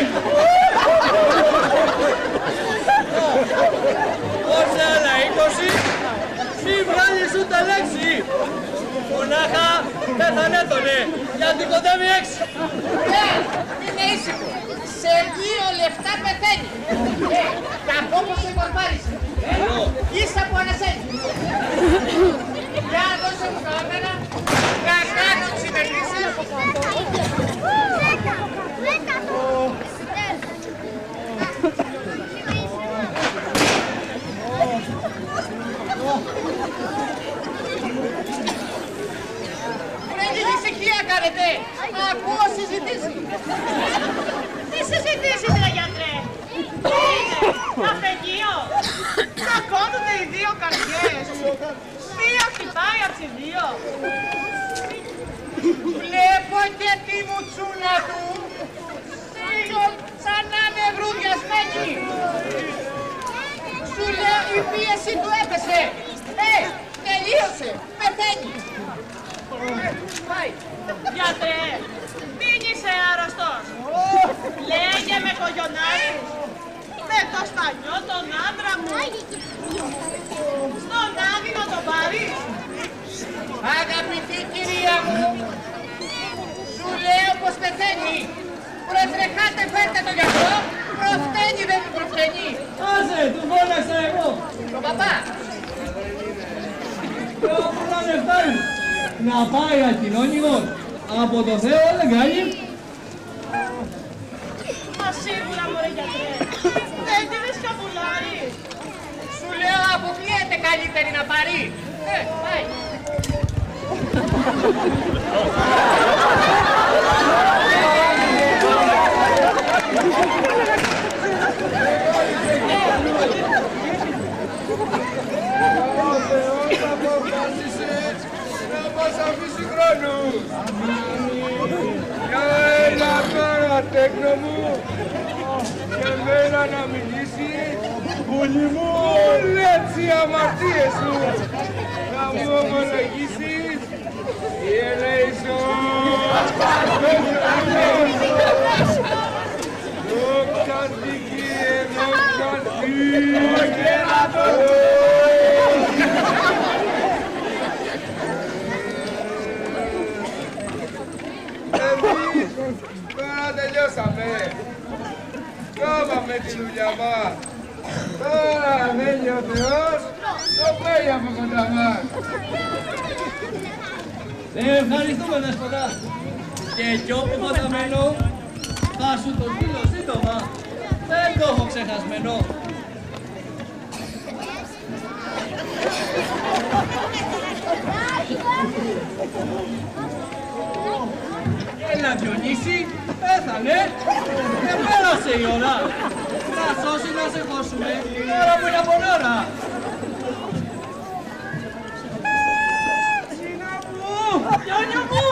Speaker 8: Όχι άλλα 20, μη βγάλεις ούτε λέξη. Μονάχα πεθανέτωνε, γιατί κοντεύει 6.
Speaker 3: Είναι ήσυχο. Σε 2 λεπτά πεθαίνει. Κακό πως σε κορπάρισε. Ίσα που ανασένει. Για δώσε μου κάμερα. Να κάνω συνεχίσεις. Βρε, ησυχία κάνετε. Ακούω συζητήσεις.
Speaker 5: Τι συζητήσεις ρε γιατρέ. Τι είναι, καφεγείο. Τσακώνονται οι δύο καρδιές. Μία χτυπάει απ' τις δύο.
Speaker 3: Βλέπω και τη μουτσούνα του. Σαν να είναι βρουδιασμένη. Σου λέω η πίεση του έπεσε. Τελείωσε. Πεθαίνει. Πάει.
Speaker 5: Γιατρέ, μην είσαι άρρωστος. Λέγε με κογιονάρι. Με το στανιό τον άντρα μου. Στον άδει να τον πάρεις.
Speaker 3: Αγαπητή κυρία μου, σου λέω πως πεθαίνει. Προτρεχάτε, φέρτε τον γιατρό. Προφταίνει, δεν του προφταίνει.
Speaker 8: Άσε, του φώναξα εγώ.
Speaker 3: Τον παπά.
Speaker 8: Όπου να με φτάνει. Να πάει ακοινώνυμος. Από το Θεό δεν κάνει.
Speaker 5: Μα σίγουρα μωρέ γιατρέ. Δεν τη δεις καπουλάρι.
Speaker 3: Σου λέω αποκλείεται καλύτερη να πάρει. Πάει.
Speaker 1: Να μας αφήσει χρόνους. Για έλα τώρα τέκνο μου. Για μένα να μιλήσει. Πουλί μου όλες οι αμαρτίες σου. Να μου ομολογήσεις. Η ελέησον. Δόξα τί Κύριε, δόξα τί. Εμείς τώρα τελειώσαμε. Κόβαμε τη δουλειά μας. Τώρα θέλει ο Θεός, το παίρνει από κοντά μας.
Speaker 8: Ευχαριστούμε δέσποτα. Και κι όπου θα μένω, θα σου το στείλω σύντομα. Δεν το έχω ξεχασμένο. Έλα Διονύση, πέθανε και πέρασε η ώρα. Να σώσει να σε χώσουμε, τώρα που είναι από ώρα.
Speaker 3: Ζήνα μου! Γιόνιο μου!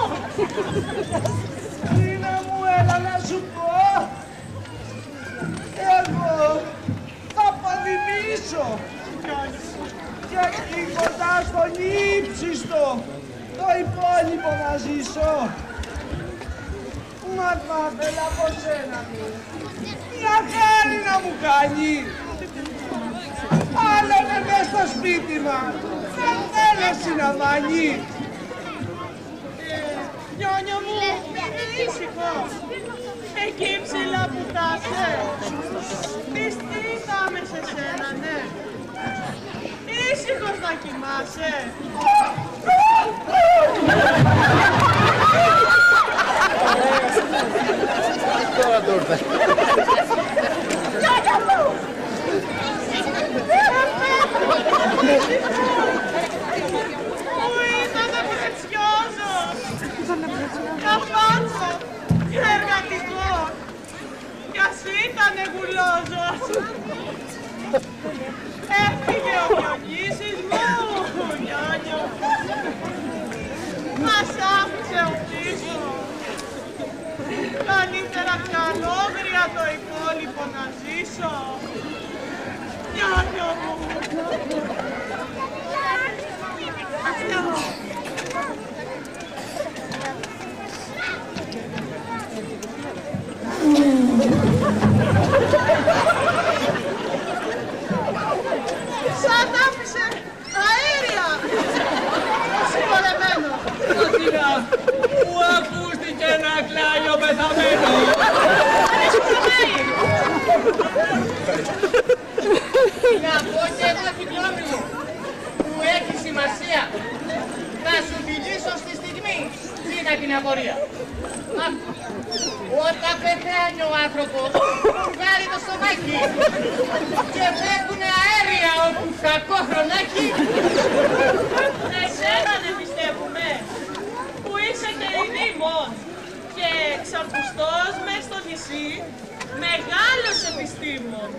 Speaker 3: Ζήνα μου, έλα να σου πω! Εγώ θα πανδημήσω! Και εκεί κοντά στον ύψιστο το υπόλοιπο να ζήσω! Μα θα ήθελα από σένα μου μια χάρη να μου κάνει! Άλλο είναι μες στο σπίτι μας! Δεν θέλω συναμάνι!
Speaker 4: Νιόνιο μου, είναι ήσυχο. Εκεί ψηλά που θα είσαι. Πιστήκαμε σε σένα, ναι. Ήσυχος να κοιμάσαι.
Speaker 2: Τώρα το ήρθα.
Speaker 4: Νιόνιο μου! Πού ήτανε πρετσιόζος, καφάτσο, εργατικός, κι ας ήτανε γουλόζος. Έφυγε ο Διονύσης μου, Νιόνιο. Μας άφησε ο πίσω. Καλύτερα καλόγρια το υπόλοιπο να ζήσω. Νιόνιο μου. Σαν άφησε αέρια! Συγχωρεμένο!
Speaker 8: Κοτσίνα, που ακούστηκε να κλάει ο πεθαμένος.
Speaker 9: Να πω και εγώ τη γνώμη μου, που έχει σημασία. Θα σου μιλήσω στη στιγμή, δίνα την απορία. Όταν πεθαίνει ο άνθρωπος, βγάλει το στομάχι και φεύγουνε αέρια όπου κακό χρονάκι.
Speaker 4: Εσένα δεν πιστεύουμε, που είσαι και ειδήμος και ξαπουστός μες στο νησί, μεγάλος επιστήμον.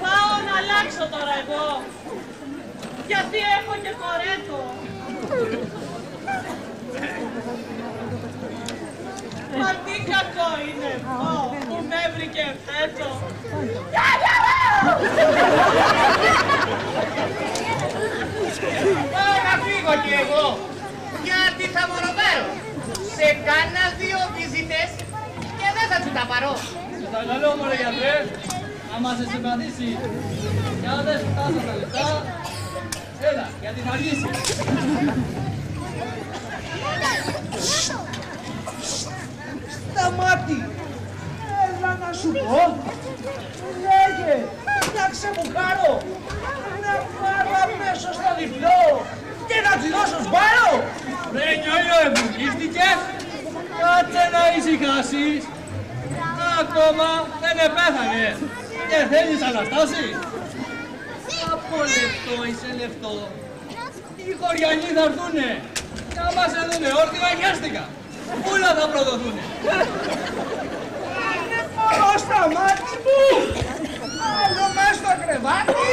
Speaker 4: Πάω να αλλάξω τώρα εγώ, γιατί έχω και κορέτο. Μα τι κακό είναι αυτό που με έβρικε φέτο.
Speaker 9: Πάω να φύγω κι εγώ, γιατί θα μονοπέρω. Σε κάνα 2 βίζιτες και δεν θα σου τα πάρω.
Speaker 8: Σε παρακαλώ μωρέ γιατρέ, άμα σε συμπαθήσει κι αν δεν φτάσω τα λεφτά, έλα, γιατί θα αργήσει.
Speaker 3: Σταμάτη! Έλα να σου πω! Λέγε! Να ξεμουχάρω! Να πάρω αμέσως στο διπλό! Και να τη δώσω σπάρο!
Speaker 8: Ρε Νιόνιο, εμπλουτίστηκες! Κάτσε να ησυχάσεις! Ακόμα δεν επέθανε! Και θέλεις αναστάσεις! Από λεπτό είσαι λεπτό! Οι χωριανοί θα έρθουνε! Και άμα σε δούνε όρθια χιάστηκα! Πούλα θα προδοθούνε!
Speaker 3: Είναι μόνο στα μάτια μου! Άλλο μες στο κρεβάτι!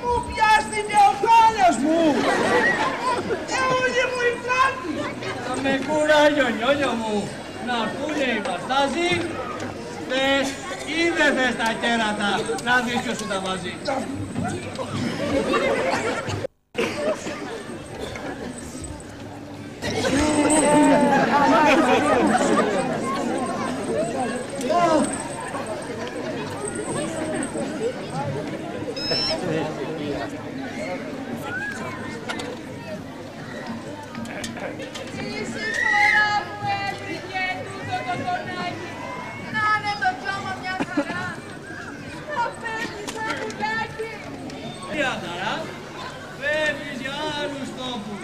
Speaker 3: Μου πιάστηκε ο κόλος μου! Και όλη μου η πλάτη!
Speaker 8: Θα με κουράγει ο Νιόνιο μου! Να έρθουνε οι βαστάζοι! Θες ή δεν θες τα κέρατα να δεις ποιος σου τα βάζει!
Speaker 5: Ίση φορά που έβρικε τούτο το κονάκι, να είναι το τζόμα μια χαρά. Θα φεύγεις σαν πουλάκι.
Speaker 8: Μια χαρά, φεύγεις για άλλους τόπους.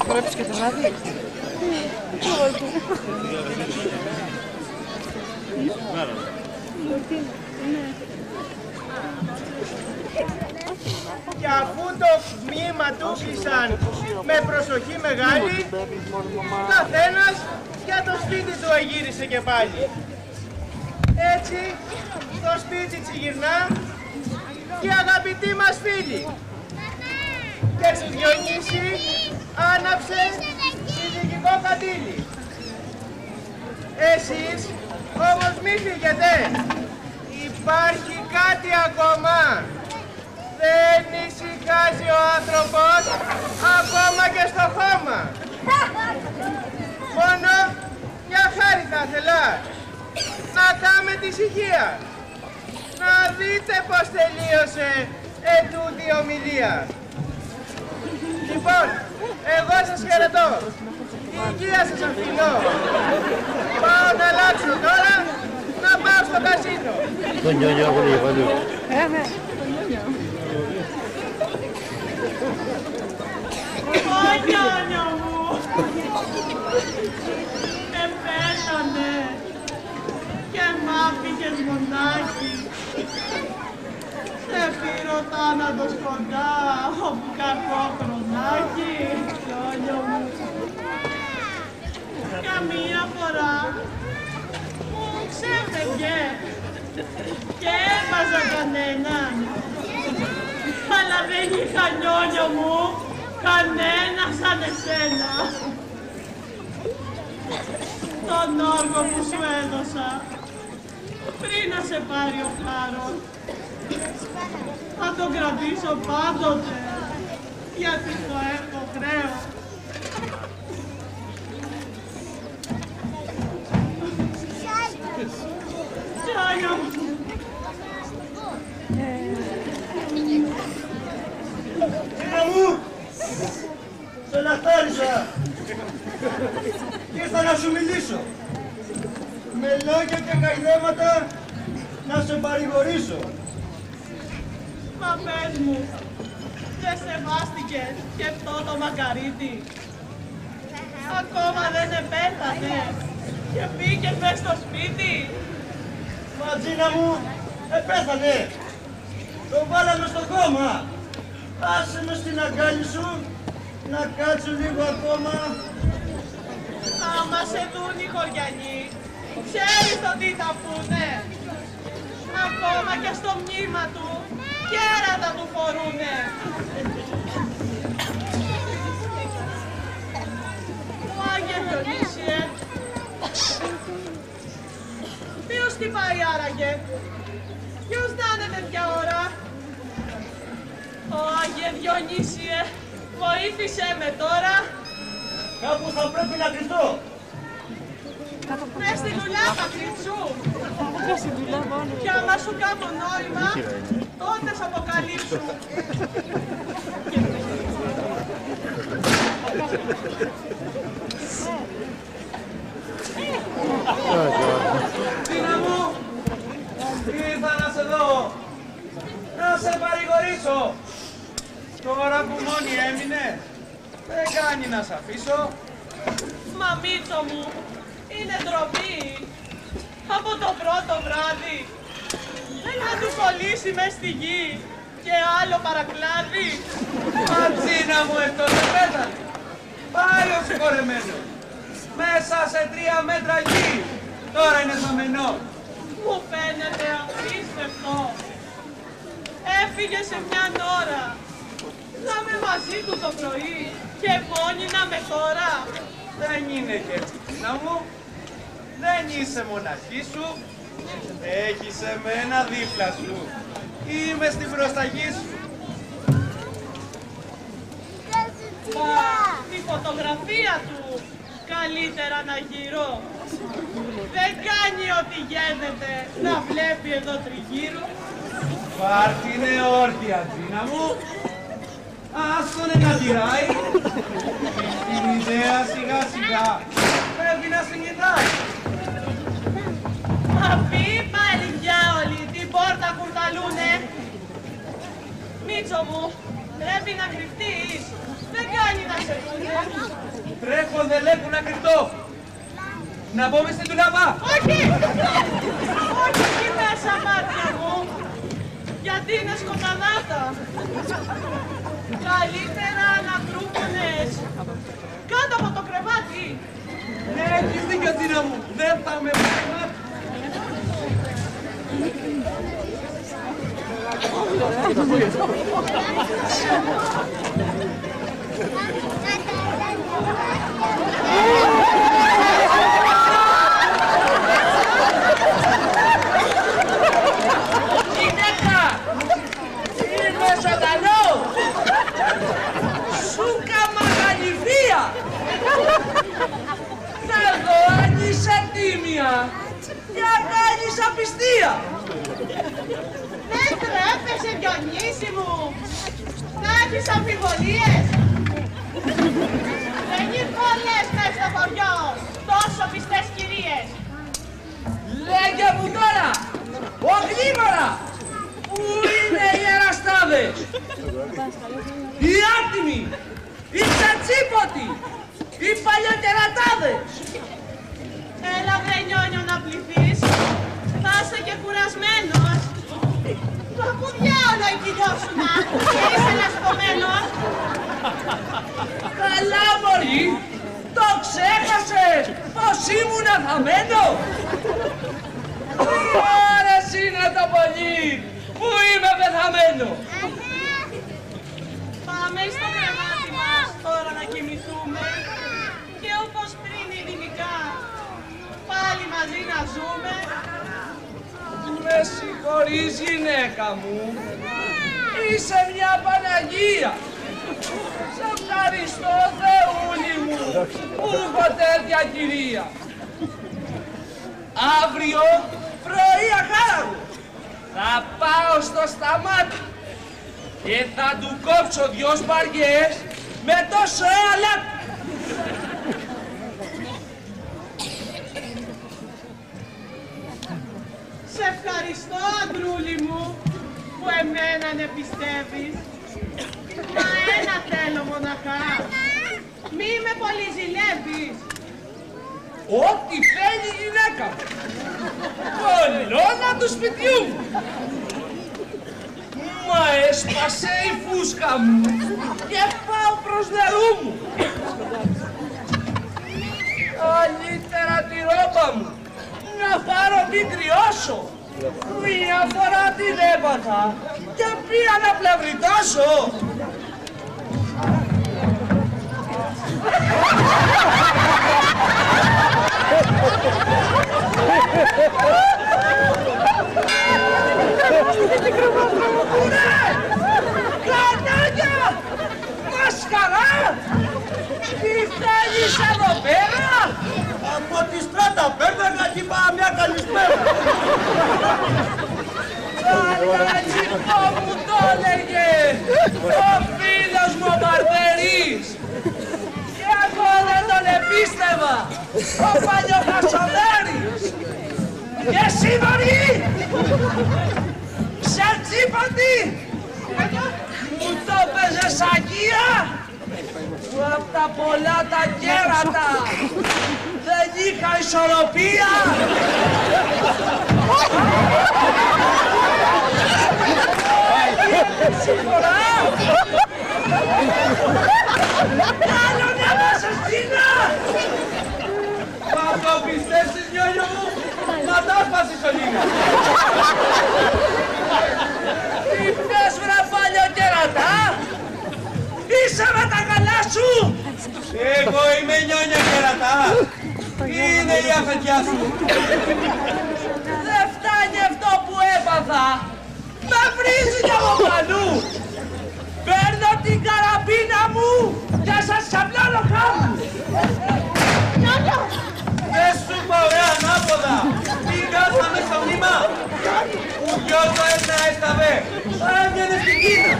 Speaker 10: Χορέψεις και το βράδυ.
Speaker 9: Και αφού το μήμα του κλείσαν με προσοχή μεγάλη, καθένας για το σπίτι του εγύρισε και πάλι. Έτσι, το σπίτι τσιγυρνά και η αγαπητή μας φίλη. Και του Διονύση άναψε συζυγικό καντήλι. Εσείς όμως μη φύγετε, υπάρχει κάτι ακόμα. Δεν ησυχάζει ο άνθρωπος ακόμα και στο χώμα. Μόνο μια χάρη θα ήθελα, να κάμε τη ησυχία, να δείτε πως τελείωσε ετούτη η ομιλία. Λοιπόν, εγώ σας χαιρετώ, υγεία σας αφήνω. Πάω να αλλάξω τώρα, να πάω στο καζίνο.
Speaker 2: Το νιόνιο έχω λίγο παντού.
Speaker 4: Ω νιόνιο μου, πέθανε και μ' άφηγες μονάχη. Σε πήρε ο θάνατος κοντά, όπου κακό χρονάκι, νιόνιο μου. Καμία φορά μου ξέφευγε και έβαζα κανέναν. Αλλά δεν είχα, νιόνιο μου, κανένα σαν εσένα. Τον όργο που σου έδωσα πριν να σε πάρει ο χάρος, θα τον κρατήσω πάντοτε, γιατί το έχω χρέος. Νιόνιο μου.
Speaker 7: Κύριε μου, σε λαχτάρισα. Ήρθα να σου μιλήσω. Με λόγια και καηδέματα να σε παρηγορήσω.
Speaker 4: Μα πες μου, δεν σεβάστηκες και αυτό το μακαρίτι. Ακόμα δεν επέθανε και μπήκες μες στο σπίτι.
Speaker 7: Ματζίνα μου, επέθανε. Το βάλαμε στο κόμμα. Άσε με στην αγκάλη σου να κάτσω λίγο ακόμα.
Speaker 4: Άμα σε δουν οι χωριανοί, ξέρεις το τι θα πούνε. Ακόμα και στο μνήμα του, κέρατα του φορούνε. Ο Άγιε Διονύσιε, ποιος χτυπάει άραγε, ποιος να είναι τέτοια ώρα. Ο Άγιε Διονύσιε, βοήθησέ με τώρα.
Speaker 7: Κάπου θα πρέπει να κρυφτώ.
Speaker 4: Μες στη δουλάπα κρυψού. Κι άμα σου κάνω νόημα, τότε σ' αποκαλύψου.
Speaker 1: Τίνα μου, ήρθα να σε δω, να σε παρηγορήσω. Τώρα που μόνη έμεινε, δεν κάνει να σ' αφήσω.
Speaker 4: Μα Μίτσο μου, είναι ντροπή. Από το πρώτο βράδυ να του κολλήσει μες στη γη και άλλο παρακλάδι.
Speaker 1: Ματσίνα μου εκτός δεν πέθανε. Πάλι ο συγχωρεμένος. Μέσα σε 3 μέτρα γη. Τώρα είναι θαμενό.
Speaker 4: Μου φαίνεται απίστευτο. Έφυγε σε μια ώρα. Να είμαι μαζί του το πρωί και μόνη να με τώρα.
Speaker 1: Δεν είναι και έτσι, Τίνα μου. Δεν είσαι μοναχή σου. Έχεις εμένα δίπλα σου. Είμαι στην προσταγή σου.
Speaker 4: Μα τη φωτογραφία του καλύτερα να γύρω. Δεν κάνει ό,τι γίνεται να βλέπει εδώ τριγύρω.
Speaker 1: Πάρτι είναι όρθια, Τίνα μου. Άστονε να γυράει. Την ιδέα σιγά σιγά πρέπει να συνειδάει.
Speaker 4: Μα πει παλιά όλοι την πόρτα κουρταλούνε. Μίτσο μου, πρέπει να κρυφτείς. Δεν κάνει να σε δούνε.
Speaker 1: Τρέχω δεν λέγουν να κρυφτώ. Να μπω μες στην τουλάπα.
Speaker 4: Όχι! Όχι εκεί μέσα μάτια μου. Γιατί είναι σκοτανάτα. Καλύτερα να κρούπουνες κάτω από το κρεβάτι.
Speaker 1: Έχεις δίκιο, Τίνα μου. Δεν θα με πράγματι.
Speaker 3: Γυναίκα! Είμαι ζωντανός! Σου καμαγαλιβία! Να δω αν είσαι τίμια και αν κάνεις απιστία!
Speaker 4: Δεν τρέπεσαι, Διονύση μου. Να έχεις αμφιβολίες. Δεν πολλές μες στο χωριό τόσο πιστές κυρίες.
Speaker 3: Λέγε μου τώρα, ογλήμωρα, πού είναι οι εραστάδες, οι άτιμοι, οι τσατσίποτοι, οι παλιοκερατάδες.
Speaker 4: Έλα βρε Νιόνιο να πληθείς. Θα είσαι και κουρασμένος. Μα πού διάολο εγκυλιώσουνα και είσαι λασπωμένος.
Speaker 3: Καλά μωρή, το ξέχασες πως ήμουν αθαμένο. Ωρες είναι το πολύ που είμαι πεθαμένο.
Speaker 4: Πάμε στο κρεβάτι μας τώρα να κοιμηθούμε και όπως πριν ειρηνικά πάλι μαζί να ζούμε.
Speaker 3: Με συγχωρείς γυναίκα μου, είσαι μια Παναγία. Σε ευχαριστώ Θεούλη μου που έχω τέτοια κυρία. Αύριο πρωί αχάραγο θα πάω στο σταμάτη και θα του κόψω 2 σπαριές με τόσο αλάτι.
Speaker 4: Σε ευχαριστώ, Αντρούλη μου, που εμένα ναι πιστεύεις. Μα ένα θέλω μοναχά. Μη με πολύ ζηλεύεις.
Speaker 3: Ό,τι θέλει η γυναίκα μου. Κολόνα του σπιτιού μου. Μα έσπασε η φούσκα μου και πάω προς νερού μου. Καλύτερα τη ρόπα μου να πάρω μην κρυώσω. Μία φορά την έπαθα και πήγα να πλευριτώσω. Κανάλια! Μασκαρά! Τι θέλεις εδώ πέρα?
Speaker 9: Από τη στράτα πέρναγα και είπα μια καλησπέρα.
Speaker 3: Καλατσικό μου το έλεγε ο φίλος μου ο Μπαρμπερής. Και εγώ δεν τον επίστευα, ο παλιοχασοδέρης. Και εσύ μωρή, σε τσίπαντη, μου το παίζες αγία, που απ' τα πολλά τα κέρατα δεν είχα ισορροπία. Συγχωράω! Άλλο μια μέσα σκηνά!
Speaker 1: Μα το πιστεύεις, Νιόνιο μου, μα τα άσπασες ο λίγα.
Speaker 3: Τι πες βρε παλιοκέρατα! Είσαι με τα καλά σου!
Speaker 1: Εγώ είμαι Νιόνιο κερατά. Είναι η αφεντιά σου.
Speaker 3: Δεν φτάνει αυτό που έπαθα! Με βρίζει κι από παλού! Παίρνω την καραμπίνα μου και σας ξαπλώνω κάπου!
Speaker 1: Δεν σου είπα ωραία ανάποδα. Πήγασαμε στο μνήμα. Που γιος το ένα έσταβε. Έβγαινε στην Κίνα.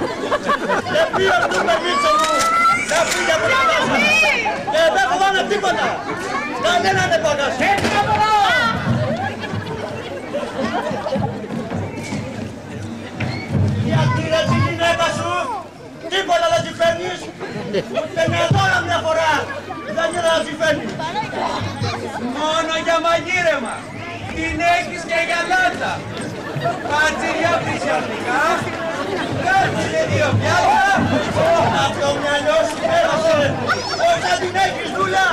Speaker 9: Και πήγα του Μελίτσο μου να φύγει από τα μέσα. Και δεν φοβάμαι τίποτα. Κανέναν δεν πονάσει.
Speaker 3: Έτσι να μπορώ!
Speaker 9: Γιατί ρε τη γυναίκα σου, τίποτα δεν τη φέρνεις. Ούτε μια δώρα μια φορά δεν γίνεται να τη φέρνεις.
Speaker 1: Μόνο για μαγείρεμα. Την έχεις και για λάτσα. Πατσιριά φυσιαστικά. Κάτσε δύο πιάτα.
Speaker 9: Από το μυαλό σου πέρασε. Όχι να την έχεις δούλα.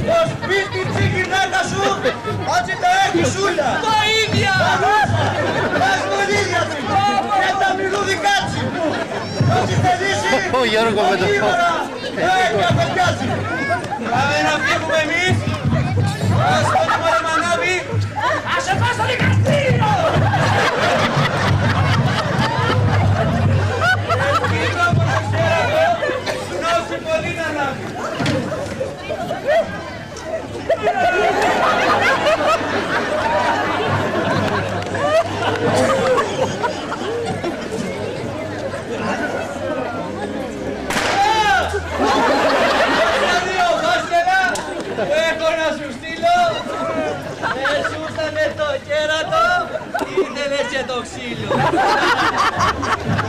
Speaker 9: Το σπίτι της γυναίκα σου, έτσι το έχεις δούλα.
Speaker 3: Το ίδια!
Speaker 9: Πας μολύδια της και τα μιλούδικα της. Όχι θελήσει, ονείμερα έχει απεντιάσει.
Speaker 1: Πάμε να φύγουμε εμείς. Ας το μανάβι.
Speaker 3: Ας σε πάω στο δικαστήριο!
Speaker 1: Ελπίζω από το ξέρατε, γνώση πολύ να λάβει. Έχω να σου στείλω. Δεν σου ήρθανε το κέρατο, ήθελες και το ξύλο.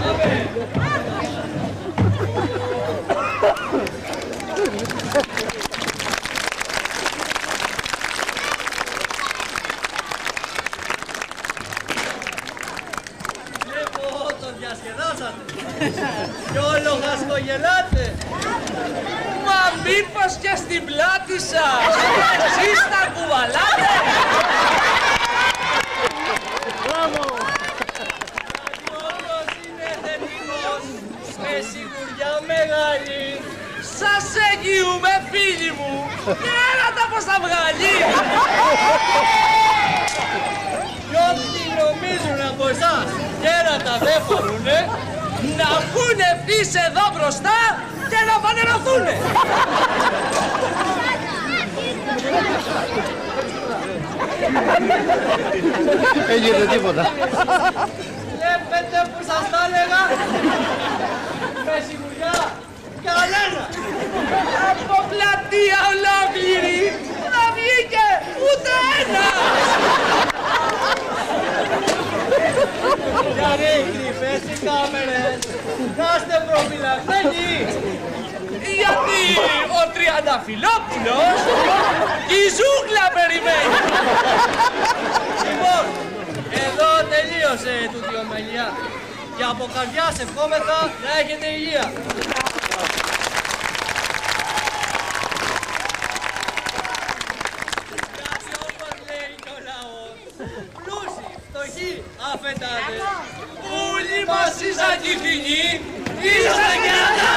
Speaker 1: Πάμε. Βλέπω το διασκεδάσατε κι όλο χασκογελάτε.
Speaker 3: Μα μήπως και στην πλάτη σας εσείς τα κουβαλάτε!
Speaker 1: Όλος είναι θετικός, με σιγουριά μεγάλη.
Speaker 3: Σας εγγυούμε φίλοι μου! Κέρατα πως θα βγάλει!
Speaker 1: Κι όποιοι νομίζουν από εσάς κέρατα δεν φορούνε,
Speaker 3: Να βγουν ευθύς εδώ μπροστά και να φανερωθούνε!
Speaker 2: Έγινε τίποτα.
Speaker 1: βλέπετε που σας τα έλεγα. Με σιγουριά κανένα.
Speaker 3: Από πλατεία ολόκληρη να βγήκε ούτε ένα!
Speaker 1: Γιατί κρυφές οι κάμερες, να είστε προφυλακμένοι.
Speaker 3: Γιατί ο Τριανταφυλόπουλος η ζούγκλα περιμένει!
Speaker 1: Λοιπόν, εδώ τελείωσε τούτη η ομιλία. Και από καρδιάς ευχόμεθα να έχετε υγεία. Κάτι όπως λέει το λαό, πλούσιοι, φτωχοί, αφεντάδες,
Speaker 3: Όλοι μας ήσαν κυφινοί, ήσαν κέρατα!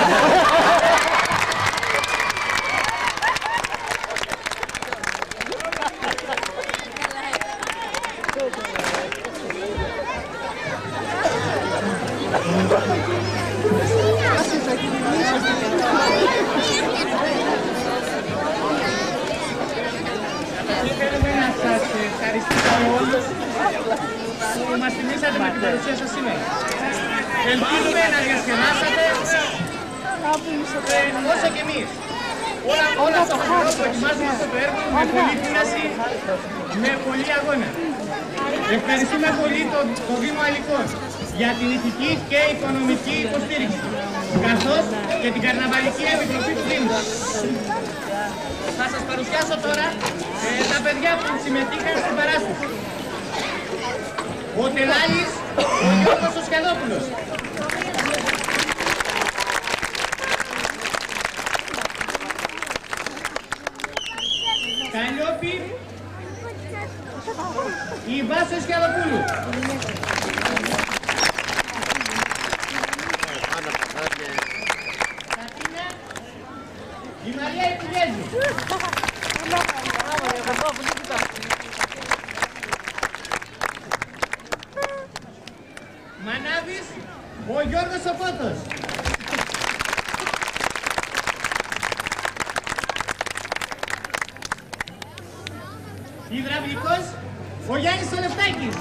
Speaker 9: Θέλουμε να σας ευχαριστήσουμε όλους που μας τιμήσατε με την παρουσία σας σήμερα. Ελπίζουμε να διασκεδάσατε όσο και εμείς. Όλα στο χρόνο που ετοιμάζουμε αυτό το έργο με πολλή κούραση, με πολύ αγώνα. Ευχαριστούμε πολύ το Δήμο Αλικών για την ηθική και οικονομική υποστήριξη, καθώς και την Καρναβαλική Επιτροπή του Δήμου. Θα σας παρουσιάσω τώρα τα παιδιά που συμμετείχαν στην παράσταση. Ο Τελάλης, ο Γιώργος ο Σκιαδόπουλος, η Βάσο Σκιαδοπούλου. Κατίνα, η Μαρία Επιλέζη. Μανάβης, ο Γιώργος Σοφώτος. Υδραυλικός, ο Γιάννης Σολευτάκης.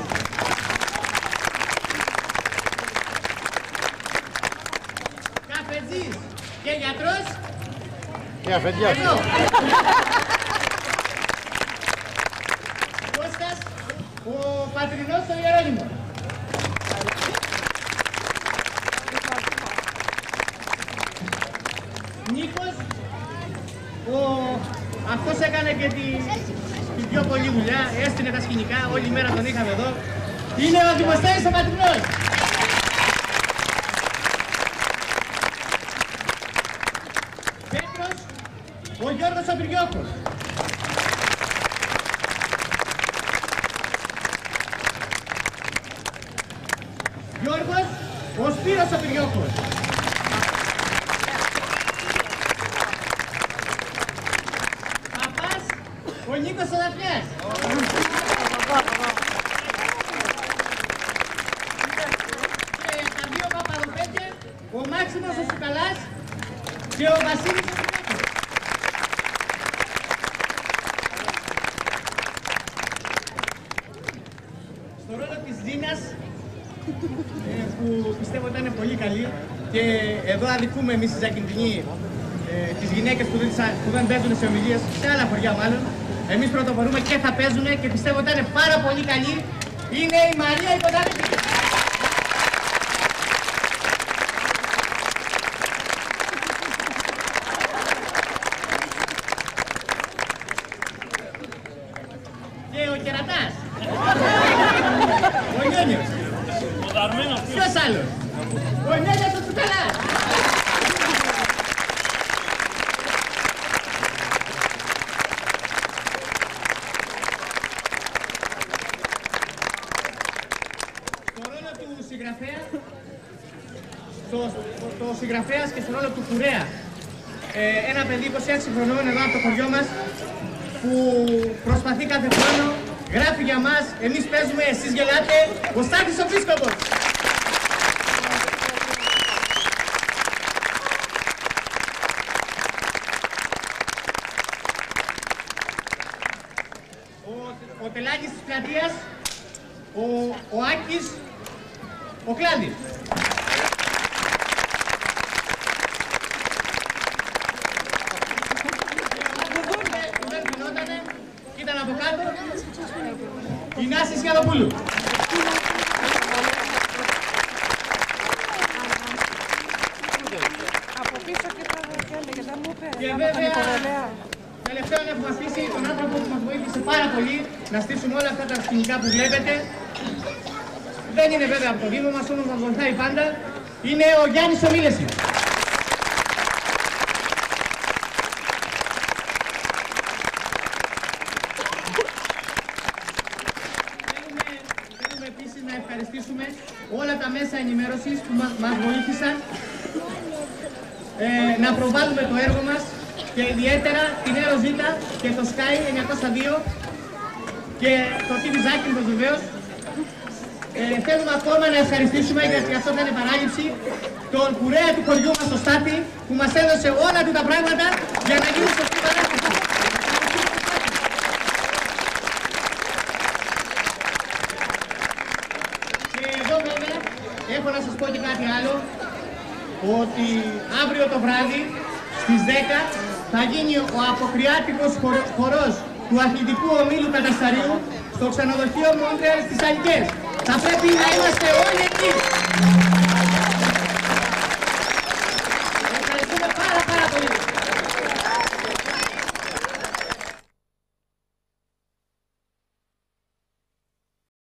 Speaker 9: Καφετζής και γιατρός. Εδώ. Κώστας, ο πατρινός στο Ιερώνυμο. Νίκος, αυτός έκανε και την πιο πολλή δουλειά, έστεινε τα σκηνικά, όλη μέρα τον είχαμε εδώ. Είναι ο Δημοσθένης ο Πατρινός. Πέτρος, ο Γιώργος ο Πυριώκος. Γιώργος, ο Σπύρος ο Πυριώκος. Παπάς, ο Νίκος ο Δαφνιάς. Και τα δύο Παπαδοπέτια, ο Μάξιμος ο Σουκαλάς και ο Βασίλης ο Σουκαλάς. Στο ρόλο της Ζήνας, που πιστεύω ότι ήταν πολύ καλή, και εδώ αδικούμε εμείς οι Ζακυντινοί τις γυναίκες που δεν παίζουν σε ομιλίες, σε άλλα χωριά μάλλον. Εμείς πρωτοπορούμε και θα παίζουν και πιστεύω ότι ήταν πάρα πολύ καλή. Είναι η Μαρία η Κοντάρη. Και ο Κερατάς. Ο Νιόνιος. Ποιος άλλος? Ο Νιόνιος ο Τσουκαλάς. Το συγγραφέας και στον ρόλο του κουρέα. Ένα παιδί 26 χρονών εδώ από το χωριό μας που προσπαθεί κάθε χρόνο, γράφει για μας, εμείς παίζουμε, εσείς γελάτε, ο Στάκης ο Πίσκοπος. Ο Τελάκης της πλατείας, ο Άκης, ο Κλάντης. Ήταν από κάτω η Νάση Σκιαδοπούλου.
Speaker 10: Από πίσω και τα έλεγε, δεν μου είπε.
Speaker 9: Και βέβαια, τελευταίον έχουμε αφήσει τον άνθρωπο που μας βοήθησε πάρα πολύ να στήσουμε όλα αυτά τα σκηνικά που βλέπετε. Δεν είναι βέβαια από το Δήμο μας, όμως μας βοηθάει πάντα. Είναι ο Γιάννης ο Μίλεσης. Θέλουμε επίσης να ευχαριστήσουμε όλα τα μέσα ενημέρωσης που μας βοήθησαν να προβάλλουμε το έργο μας και ιδιαίτερα την Εροζήτα και το Sky 902 και το TV Ζάκυνθος βεβαίως. Θέλουμε ακόμα να ευχαριστήσουμε, γιατί αυτό θα είναι παράληψη, τον κουρέα του χωριού μας, τον Στάτη, που μας έδωσε όλα του τα πράγματα για να γίνει σωστή παράσταση. Και εδώ βέβαια έχω να σας πω και κάτι άλλο, ότι αύριο το βράδυ στις 10 θα γίνει ο αποκριάτικος χορός του αθλητικού ομίλου Κατασταρίου στο ξενοδοχείο Μόντρεαλ στις Αλικές. Θα πρέπει να είμαστε όλοι εκεί.